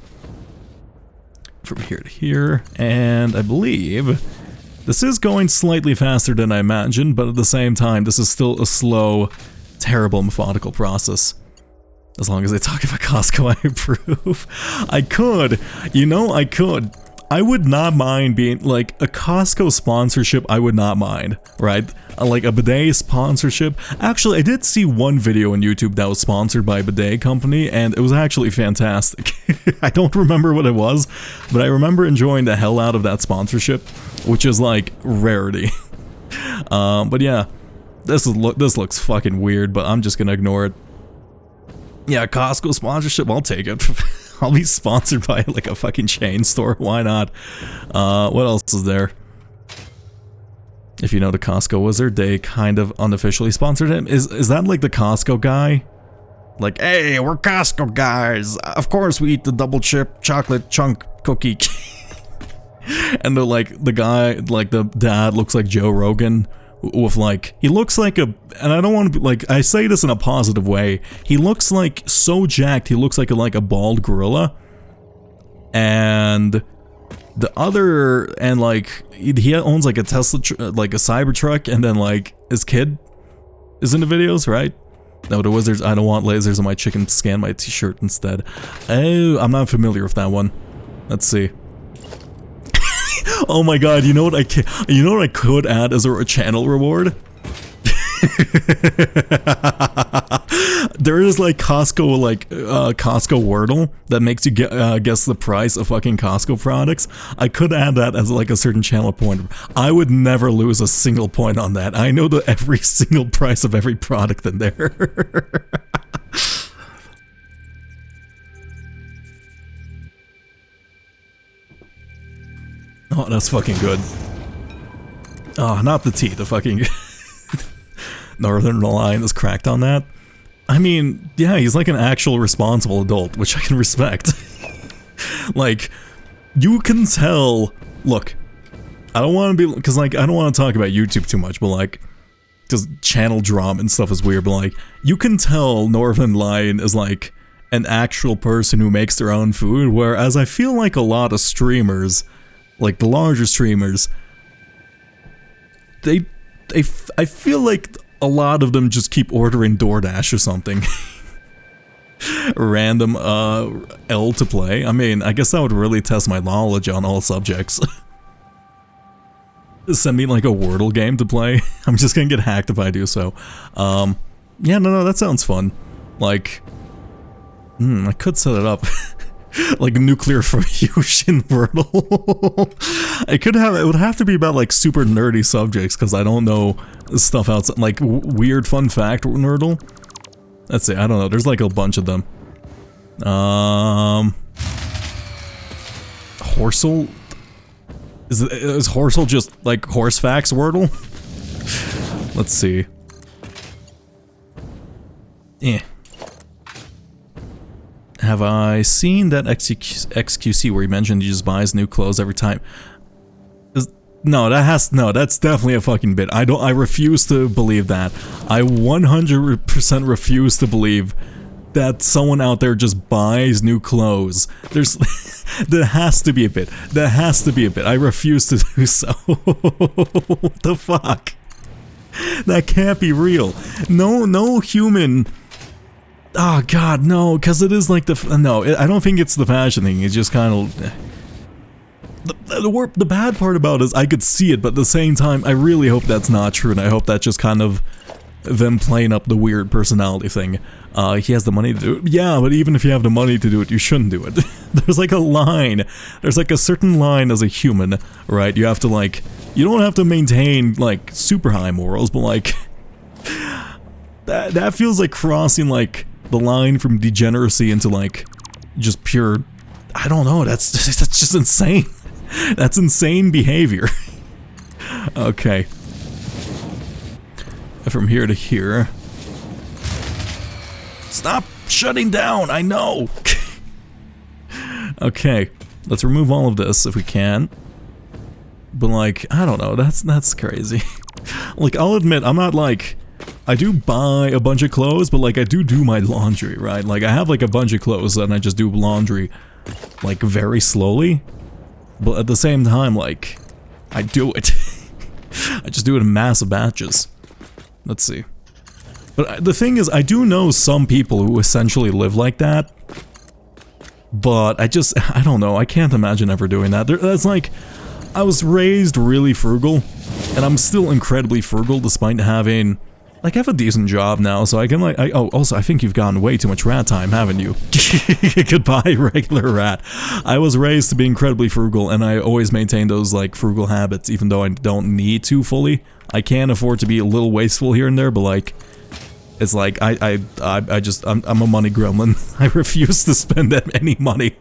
Speaker 1: From here to here, and I believe this is going slightly faster than I imagined, but at the same time, this is still a slow, terrible, methodical process. As long as they talk about Costco, I approve. I could. You know, I could. I would not mind being, like, a Costco sponsorship, I would not mind, right? Like a bidet sponsorship. Actually, I did see one video on YouTube that was sponsored by a bidet company, and it was actually fantastic. I don't remember what it was, but I remember enjoying the hell out of that sponsorship, which is like rarity. But yeah, this looks fucking weird, but I'm just gonna ignore it. Yeah, Costco sponsorship, I'll take it. I'll be sponsored by like a fucking chain store, why not? What else is there? If you know the Costco Wizard, they kind of unofficially sponsored him. Is that like the Costco guy? Like, hey, we're Costco guys. Of course we eat the double chip chocolate chunk cookie. And the guy, like the dad looks like Joe Rogan. With like, he looks like and I don't want to be like, I say this in a positive way, he looks like so jacked, he looks like a bald gorilla. And the other, and like, he owns like a Tesla, like a Cybertruck, and then like, his kid is in the videos, right? No, the wizards, I don't want lasers on my chicken, scan my t-shirt instead. Oh, I'm not familiar with that one. Let's see. Oh my god, you know what I could add as a channel reward? There is like Costco, Costco Wordle that makes you guess the price of fucking Costco products. I could add that as like a certain channel point. I would never lose a single point on that. I know every single price of every product in there. Oh, that's fucking good. Oh, not the tea, the fucking Northern Line is cracked on that. I mean, yeah, he's like an actual responsible adult, which I can respect. Like, you can tell, look, I don't want to be, because like, I don't want to talk about YouTube too much, but like, because channel drama and stuff is weird, but like, you can tell Northern Line is like an actual person who makes their own food, whereas I feel like a lot of streamers, like the larger streamers, I feel like a lot of them just keep ordering DoorDash or something. Random L to play. I mean, I guess that would really test my knowledge on all subjects. Send me like a Wordle game to play. I'm just gonna get hacked if I do so. Yeah, no, that sounds fun. Like, I could set it up. Like nuclear fusion Wordle. It would have to be about like super nerdy subjects, because I don't know stuff outside, like weird fun fact Wordle. Let's see, I don't know, there's like a bunch of them. Horsel? Is Horsel just like Horsefax Wordle? Let's see. Eh. Have I seen that XQC where he mentioned he just buys new clothes every time? No, that's definitely a fucking bit. I refuse to believe that. I 100% refuse to believe that someone out there just buys new clothes. There has to be a bit. There has to be a bit. I refuse to do so. What the fuck? That can't be real. No human. Oh god, no, because it is like I don't think it's the fashion thing. It's just kind of. The bad part about it is I could see it, but at the same time, I really hope that's not true, and I hope that's just kind of them playing up the weird personality thing. He has the money to do it. Yeah, but even if you have the money to do it, you shouldn't do it. There's like a line. There's like a certain line as a human, right? You have to like, you don't have to maintain like super high morals, but like, that feels like crossing like the line from degeneracy into like just pure, I don't know, that's just insane. That's insane behavior. Okay. From here to here. Stop shutting down, I know! Okay, let's remove all of this if we can. But like, I don't know, that's crazy. Like, I'll admit, I'm not like, I do buy a bunch of clothes, but like I do my laundry, right? Like I have like a bunch of clothes and I just do laundry like very slowly. But at the same time, like, I do it. I just do it in massive batches. Let's see. But the thing is, I do know some people who essentially live like that. But I don't know, I can't imagine ever doing that. That's like, I was raised really frugal, and I'm still incredibly frugal despite having, like, I have a decent job now, so I can like, oh, also, I think you've gotten way too much rat time, haven't you? Goodbye, regular rat. I was raised to be incredibly frugal, and I always maintain those, like, frugal habits, even though I don't need to fully. I can afford to be a little wasteful here and there, but, like, it's like, I'm a money gremlin. I refuse to spend any money.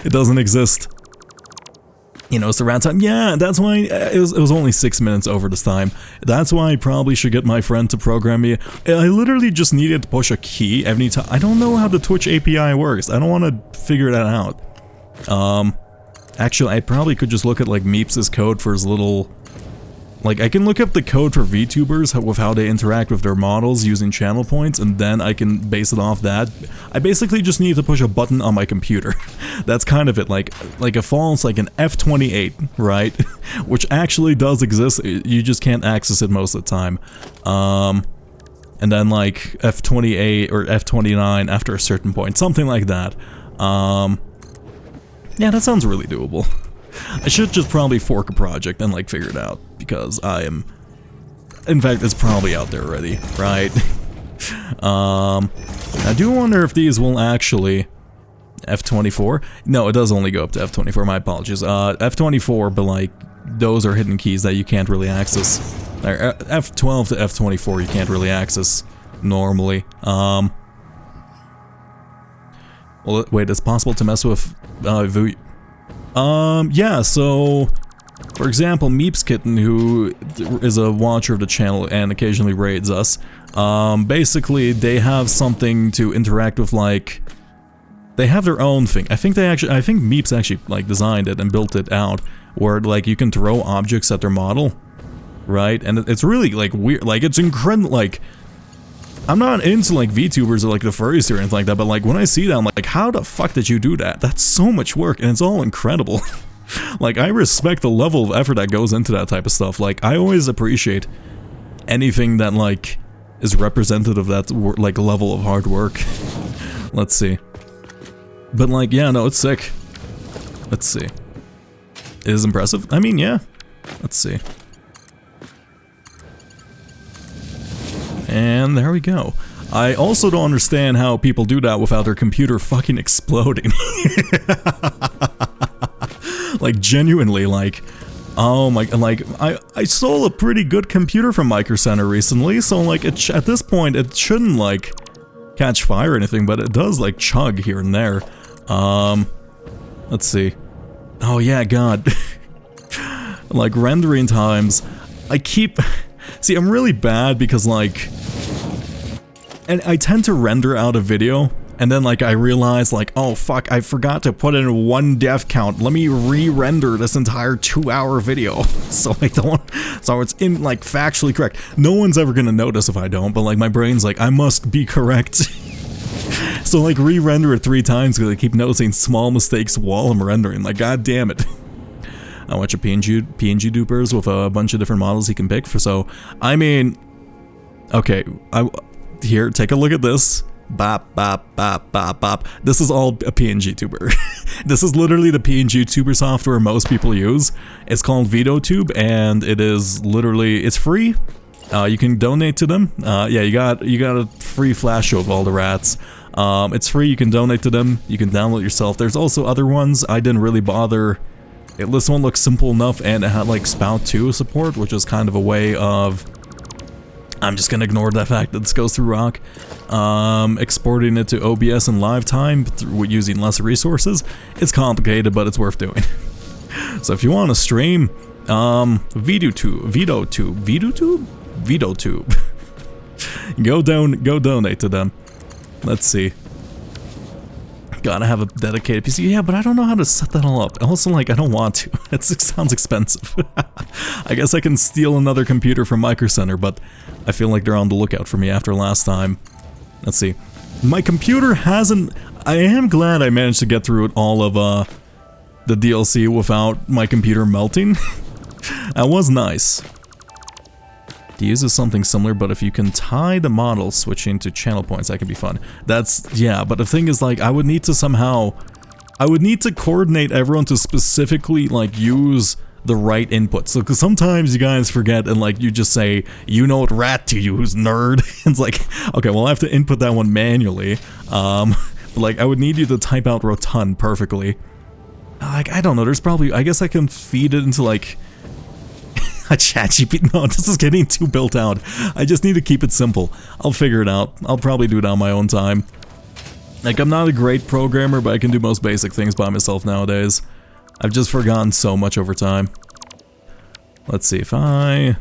Speaker 1: It doesn't exist. You know, it's the rat time. Yeah, that's why it was only 6 minutes over this time. That's why I probably should get my friend to program me. I literally just needed to push a key every time. I don't know how the Twitch API works. I don't want to figure that out. Actually, I probably could just look at like Meeps' code for his little. Like, I can look up the code for VTubers with how they interact with their models using channel points, and then I can base it off that. I basically just need to push a button on my computer. That's kind of it, like a false, like an F28, right? Which actually does exist, you just can't access it most of the time. And then like F28 or F29 after a certain point, something like that. Yeah, that sounds really doable. I should just probably fork a project and like figure it out, because I am, in fact, it's probably out there already, right? I do wonder if these will actually, F24? No, it does only go up to F24, my apologies. F24, but like, those are hidden keys that you can't really access. F12 to F24 you can't really access normally. Well, wait, it's possible to mess with, yeah, so, for example, Meeps Kitten, who is a watcher of the channel and occasionally raids us, basically, they have something to interact with, like, they have their own thing. I think Meeps actually, like, designed it and built it out, where, like, you can throw objects at their model, right? And it's really, like, weird, like, it's incredible, like, I'm not into, like, VTubers or, like, the furries or anything like that, but, like, when I see that, I'm like, how the fuck did you do that? That's so much work, and it's all incredible. Like, I respect the level of effort that goes into that type of stuff. Like, I always appreciate anything that, like, is representative of that, like, level of hard work. Let's see. But, like, yeah, no, it's sick. Let's see. It is impressive? I mean, yeah. Let's see. And there we go. I also don't understand how people do that without their computer fucking exploding. Like, genuinely, like, oh my, like, I stole a pretty good computer from Micro Center recently, so, like, at this point, it shouldn't, like, catch fire or anything, but it does like chug here and there. Let's see. Oh yeah, God. Like rendering times, see, I'm really bad because like, and I tend to render out a video, and then like I realize like, oh fuck, I forgot to put in one dev count. Let me re-render this entire 2-hour video. So I don't, so it's in like factually correct. No one's ever gonna notice if I don't, but like my brain's like, I must be correct. So like re-render it 3 times because I keep noticing small mistakes while I'm rendering. Like, god damn it. I watch a PNG dupers with a bunch of different models you can pick for. So I mean, okay, here, take a look at this. Bop, bop, bop, bop, bop. This is all a PNG tuber. This is literally the PNG tuber software most people use. It's called VideoTube, and it is literally, it's free. You can donate to them. Yeah, you got a free flash show of all the rats. It's free, you can donate to them, you can download yourself. There's also other ones, I didn't really bother. This one looks simple enough, and it had like Spout 2 support, which is kind of a way of, I'm just gonna ignore the fact that this goes through Rock. Exporting it to OBS in live time using less resources. It's complicated, but it's worth doing. So if you want to stream, VideoTube, go donate to them. Let's see. Gotta have a dedicated PC. Yeah, but I don't know how to set that all up. Also, like, I don't want to. It sounds expensive. I guess I can steal another computer from Micro Center, but I feel like they're on the lookout for me after last time. Let's see. My computer hasn't... I am glad I managed to get through all of the DLC without my computer melting. That was nice. The use is something similar, but if you can tie the model switching to channel points, that could be fun. That's, yeah, but the thing is, like, I would need to coordinate everyone to specifically, like, use the right input. So, because sometimes you guys forget and, like, you just say, you know what rat to use, nerd. It's like, okay, well, I have to input that one manually. But, like, I would need you to type out rotund perfectly. Like, I don't know, there's probably, I guess I can feed it into, like, a ChatGPT. No, this is getting too built out. I just need to keep it simple. I'll figure it out. I'll probably do it on my own time. Like, I'm not a great programmer, but I can do most basic things by myself nowadays. I've just forgotten so much over time. Let's see if I...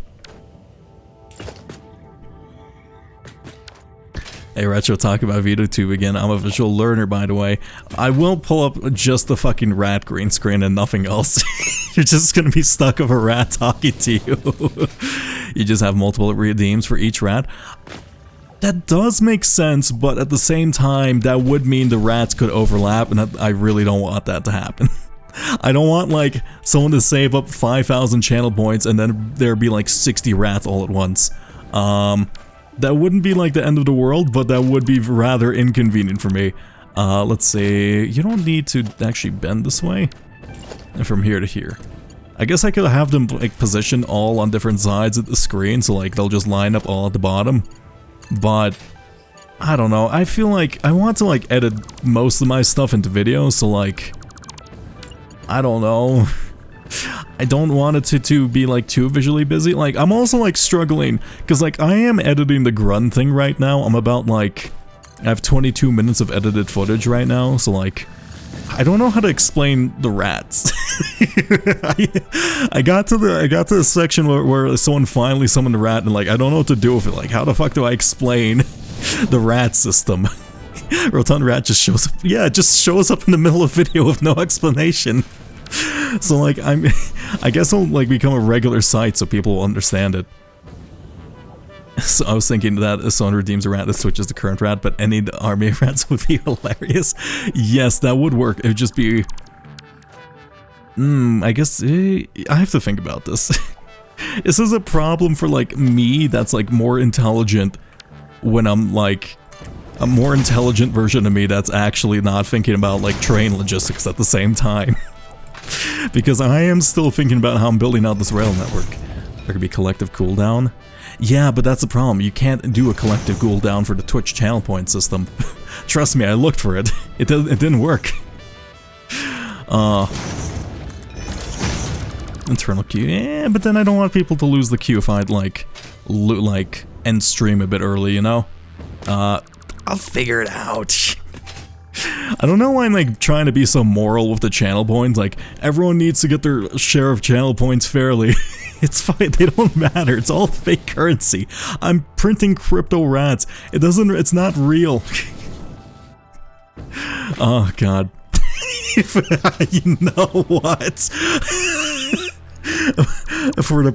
Speaker 1: Hey, Retro, talk about VideoTube again. I'm a visual learner, by the way. I will pull up just the fucking rat green screen and nothing else. You're just gonna be stuck with a rat talking to you. You just have multiple redeems for each rat. That does make sense, but at the same time, that would mean the rats could overlap, and I really don't want that to happen. I don't want, like, someone to save up 5,000 channel points and then there be like 60 rats all at once. That wouldn't be like the end of the world, but that would be rather inconvenient for me. Let's see, you don't need to actually bend this way. And from here to here. I guess I could have them like position all on different sides of the screen, so like they'll just line up all at the bottom. But I don't know, I feel like I want to like edit most of my stuff into video, so like I don't know. I don't want it to be like too visually busy. Like I'm also like struggling because like I am editing the grunt thing right now. I'm about like I have 22 minutes of edited footage right now, so like I don't know how to explain the rats. I got to the section where someone finally summoned a rat and like I don't know what to do with it. Like how the fuck do I explain the rat system? Rotund rat just shows up. Yeah, it just shows up in the middle of video with no explanation. So like I guess I'll like become a regular site so people will understand it. So I was thinking that if someone redeems a rat that switches the current rat, but any army of rats would be hilarious. Yes, that would work. It would just be... I guess... I have to think about this. This is a problem for like me that's like more intelligent when I'm like... A more intelligent version of me that's actually not thinking about like train logistics at the same time. Because I am still thinking about how I'm building out this rail network. There could be collective cooldown. Yeah, but that's the problem. You can't do a collective cooldown for the Twitch channel point system. Trust me, I looked for it. It didn't work. Internal queue. Yeah, but then I don't want people to lose the queue if I'd like end stream a bit early, you know? I'll figure it out. I don't know why I'm like trying to be so moral with the channel points. Like, everyone needs to get their share of channel points fairly. It's fine, they don't matter. It's all fake currency. I'm printing crypto rats. It's not real. Oh god. You know what? For the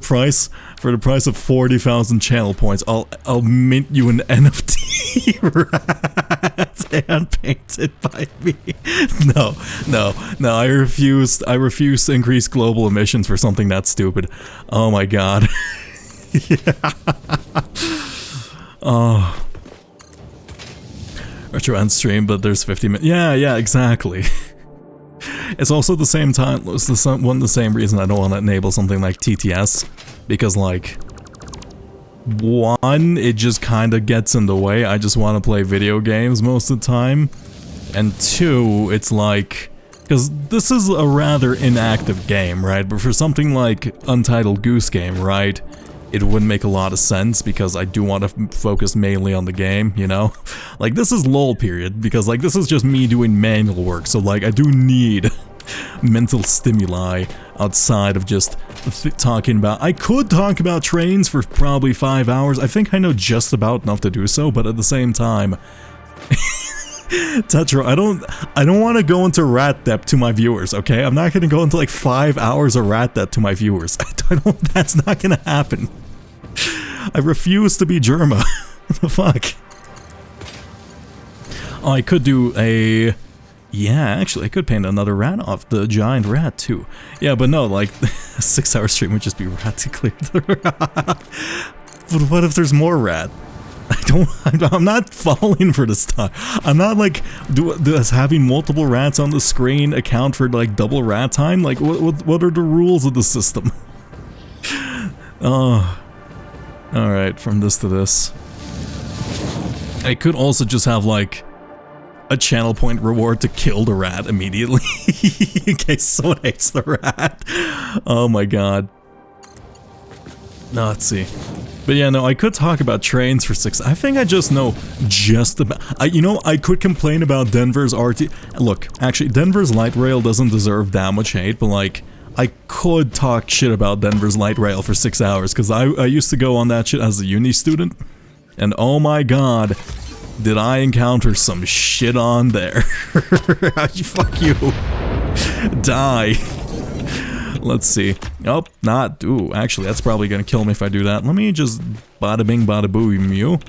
Speaker 1: price of 40,000 channel points, I'll mint you an NFT rat hand painted by me. No, I refuse to increase global emissions for something that stupid. Oh my god. Yeah. Oh. Retro end stream, but there's 50 minutes. Yeah, exactly. It's also the same time, it's the same reason I don't want to enable something like TTS, because like, one, it just kind of gets in the way. I just want to play video games most of the time, and two, it's like, because this is a rather inactive game, right? But for something like Untitled Goose Game, right? It wouldn't make a lot of sense because I do want to focus mainly on the game, you know? Like, this is lull period, because like, this is just me doing manual work, so like, I do need mental stimuli outside of just talking about— I could talk about trains for probably 5 hours. I think I know just about enough to do so, but at the same time, Tetro, I don't want to go into rat depth to my viewers, okay? I'm not going to go into like 5 hours of rat depth to my viewers. That's not going to happen. I refuse to be Germa. What the fuck? Oh, I could do a— yeah, actually, I could paint another rat off, the giant rat, too. Yeah, but no, like, a 6-hour stream would just be rat to clear the rat. But what if there's more rat? I'm not falling for this stuff. I'm not, like, does having multiple rats on the screen account for, like, double rat time? Like, what are the rules of the system? Oh. Alright, from this to this. I could also just have, like, a channel point reward to kill the rat immediately in case someone hates the rat. Oh my god. No, let's see. But yeah, no, I could talk about trains for 6. I think I just know just about— you know, I could complain about Denver's RT— look, actually, Denver's light rail doesn't deserve that much hate, but like, I could talk shit about Denver's light rail for 6 hours, because I used to go on that shit as a uni student, and oh my god, did I encounter some shit on there. Fuck you. Die. Let's see. Oh, not— ooh, actually, that's probably gonna kill me if I do that. Let me just bada bing bada boom you.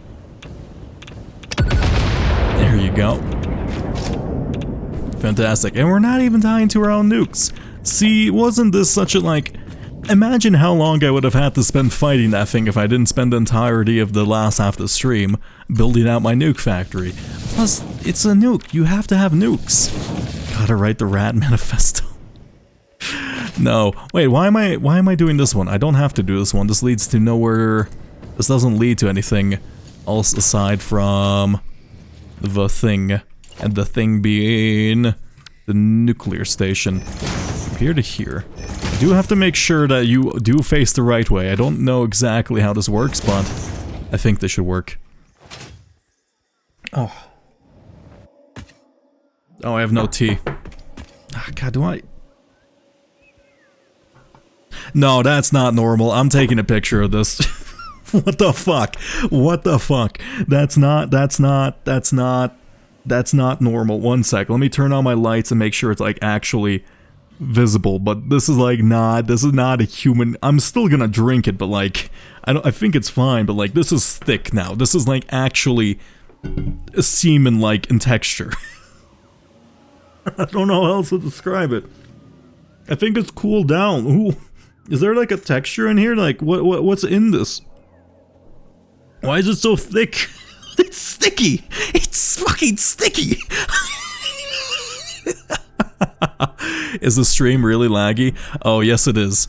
Speaker 1: There you go. Fantastic. And we're not even dying to our own nukes. See, wasn't this such a, like— imagine how long I would have had to spend fighting that thing if I didn't spend the entirety of the last half of the stream building out my nuke factory. Plus, it's a nuke. You have to have nukes. Gotta write the rat manifesto. No. Wait, why am I doing this one? I don't have to do this one. This leads to nowhere. This doesn't lead to anything else aside from the thing. And the thing being the nuclear station. From here to here. I do have to make sure that you do face the right way. I don't know exactly how this works, but I think this should work. Oh. Oh, I have no tea. Oh, god, do I— no, that's not normal. I'm taking a picture of this. What the fuck? What the fuck? That's not normal. One sec. Let me turn on my lights and make sure it's like actually visible. But this is like not— this is not a human— I'm still gonna drink it, but like I think it's fine, but like this is thick now. This is like actually semen like in texture. I don't know how else to describe it. I think it's cooled down. Ooh. Is there like a texture in here? Like what's in this? Why is it so thick? It's sticky. It's fucking sticky. Is the stream really laggy? Oh, yes it is.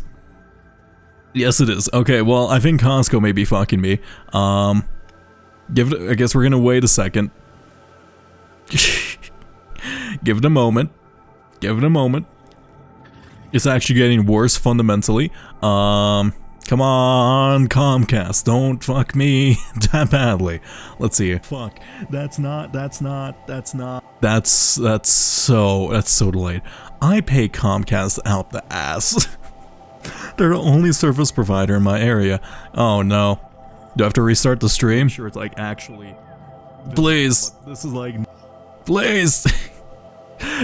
Speaker 1: Yes it is. Okay, well, I think Costco may be fucking me. I guess we're gonna wait a second. Give it a moment. Give it a moment. It's actually getting worse fundamentally. Come on, Comcast, don't fuck me that badly. Let's see. Fuck. That's so delayed. I pay Comcast out the ass. They're the only service provider in my area. Oh no. Do I have to restart the stream? I'm sure it's like actually. Please. This is like. Please.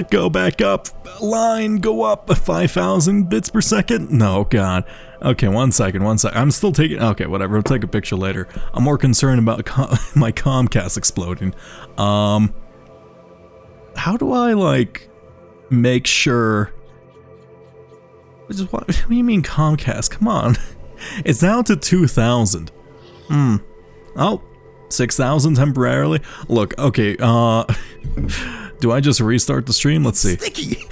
Speaker 1: Go back up. Line, go up 5,000 bits per second. No, God. Okay, one second. I'm still taking. Okay, whatever. I'll take a picture later. I'm more concerned about my Comcast exploding. How do I like make sure? What do you mean Comcast? Come on. It's down to 2,000. Oh, 6,000 temporarily. Look, okay. Do I just restart the stream? Let's see.
Speaker 2: Sticky.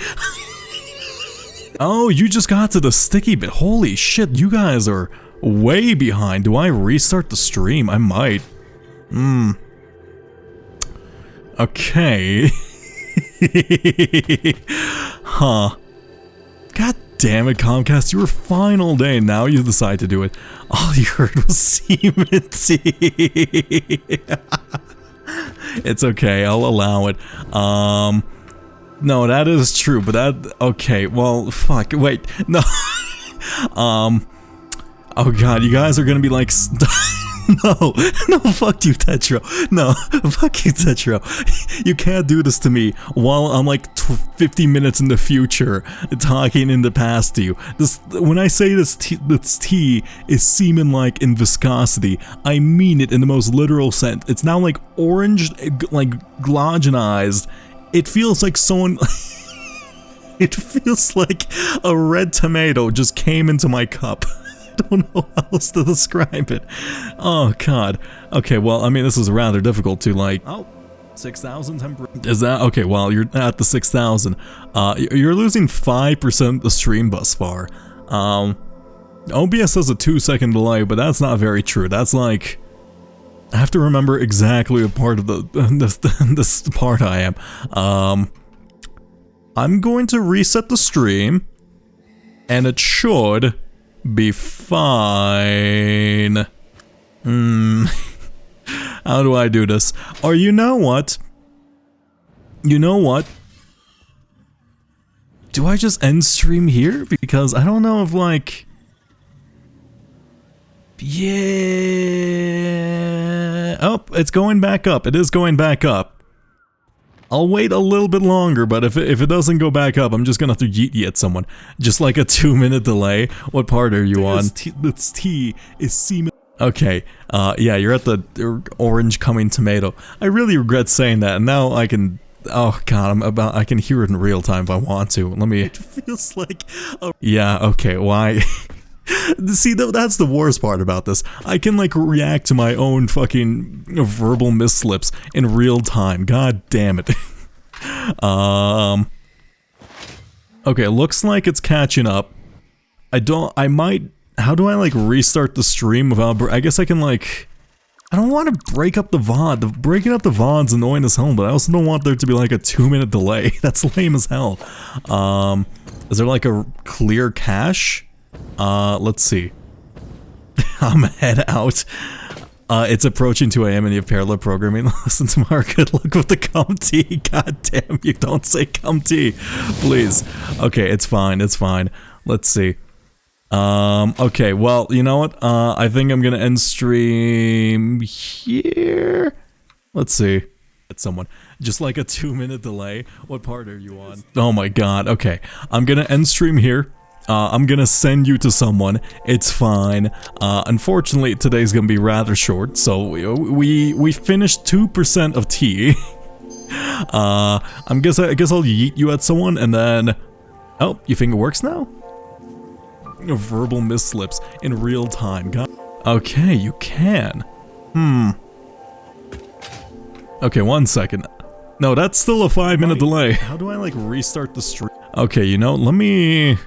Speaker 1: Oh, you just got to the sticky bit. Holy shit, you guys are way behind. Do I restart the stream? I might. Okay. Huh. God damn it, Comcast. You were fine all day, and now you decide to do it. All you heard was cementy. It's okay, I'll allow it. No, that is true, but that, okay, well, fuck, wait, no. Oh god, you guys are gonna be like, no, fuck you, Tetro. No, fuck you, Tetro. You can't do this to me while I'm like 50 minutes in the future talking in the past to you. When I say this tea is semen-like in viscosity, I mean it in the most literal sense. It's now like orange, like glogenized. It feels like someone. It feels like a red tomato just came into my cup. Don't know how else to describe it. Oh god. Okay, well, I mean, this is rather difficult to like. Oh, 6,000 temporary. Is that okay? Well, you're at the 6,000. You're losing 5% the stream thus far. OBS has a 2-second delay, but that's not very true. That's like. I have to remember exactly what part of this part I am. I'm going to reset the stream, and it should be fine. How do I do this? Or you know what? Do I just end stream here? Because I don't know if like... Yeah. Oh, it's going back up. It is going back up. I'll wait a little bit longer, but if it doesn't go back up, I'm just gonna have to yeet at someone. Just like a 2-minute delay. What part are you on? This tea is semen. Okay, yeah, you're at the orange coming tomato. I really regret saying that, and now I can... Oh god, I can hear it in real time if I want to. Let me... It feels like... Yeah, okay, why... See, that's the worst part about this. I can, like, react to my own fucking verbal misslips in real time. God damn it. Okay, looks like it's catching up. I might... How do I, like, restart the stream without... I guess I can, like... I don't want to break up the VOD. Breaking up the VOD's annoying as hell, but I also don't want there to be, like, a 2-minute delay. That's lame as hell. Is there, like, a clear cache? Let's see. I'm head out. It's approaching 2 AM and you have parallel programming. Listen to Mark, good luck with the cum tea. God damn, you don't say cum tea. Please. Okay, it's fine, it's fine. Let's see. Okay, well, you know what? I think I'm gonna end stream here. Let's see. It's someone. Just like a 2-minute delay. What part are you on? Oh my god, okay. I'm gonna end stream here. I'm gonna send you to someone. It's fine. Unfortunately, today's gonna be rather short, so we finished 2% of tea. I guess I'll yeet you at someone, and then... Oh, you think it works now? Verbal misslips in real time. God. Okay, you can. Okay, 1 second. No, that's still a 5-minute delay. How do I, like, restart the stream? Okay, you know, let me...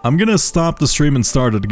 Speaker 1: I'm gonna stop the stream and start it again.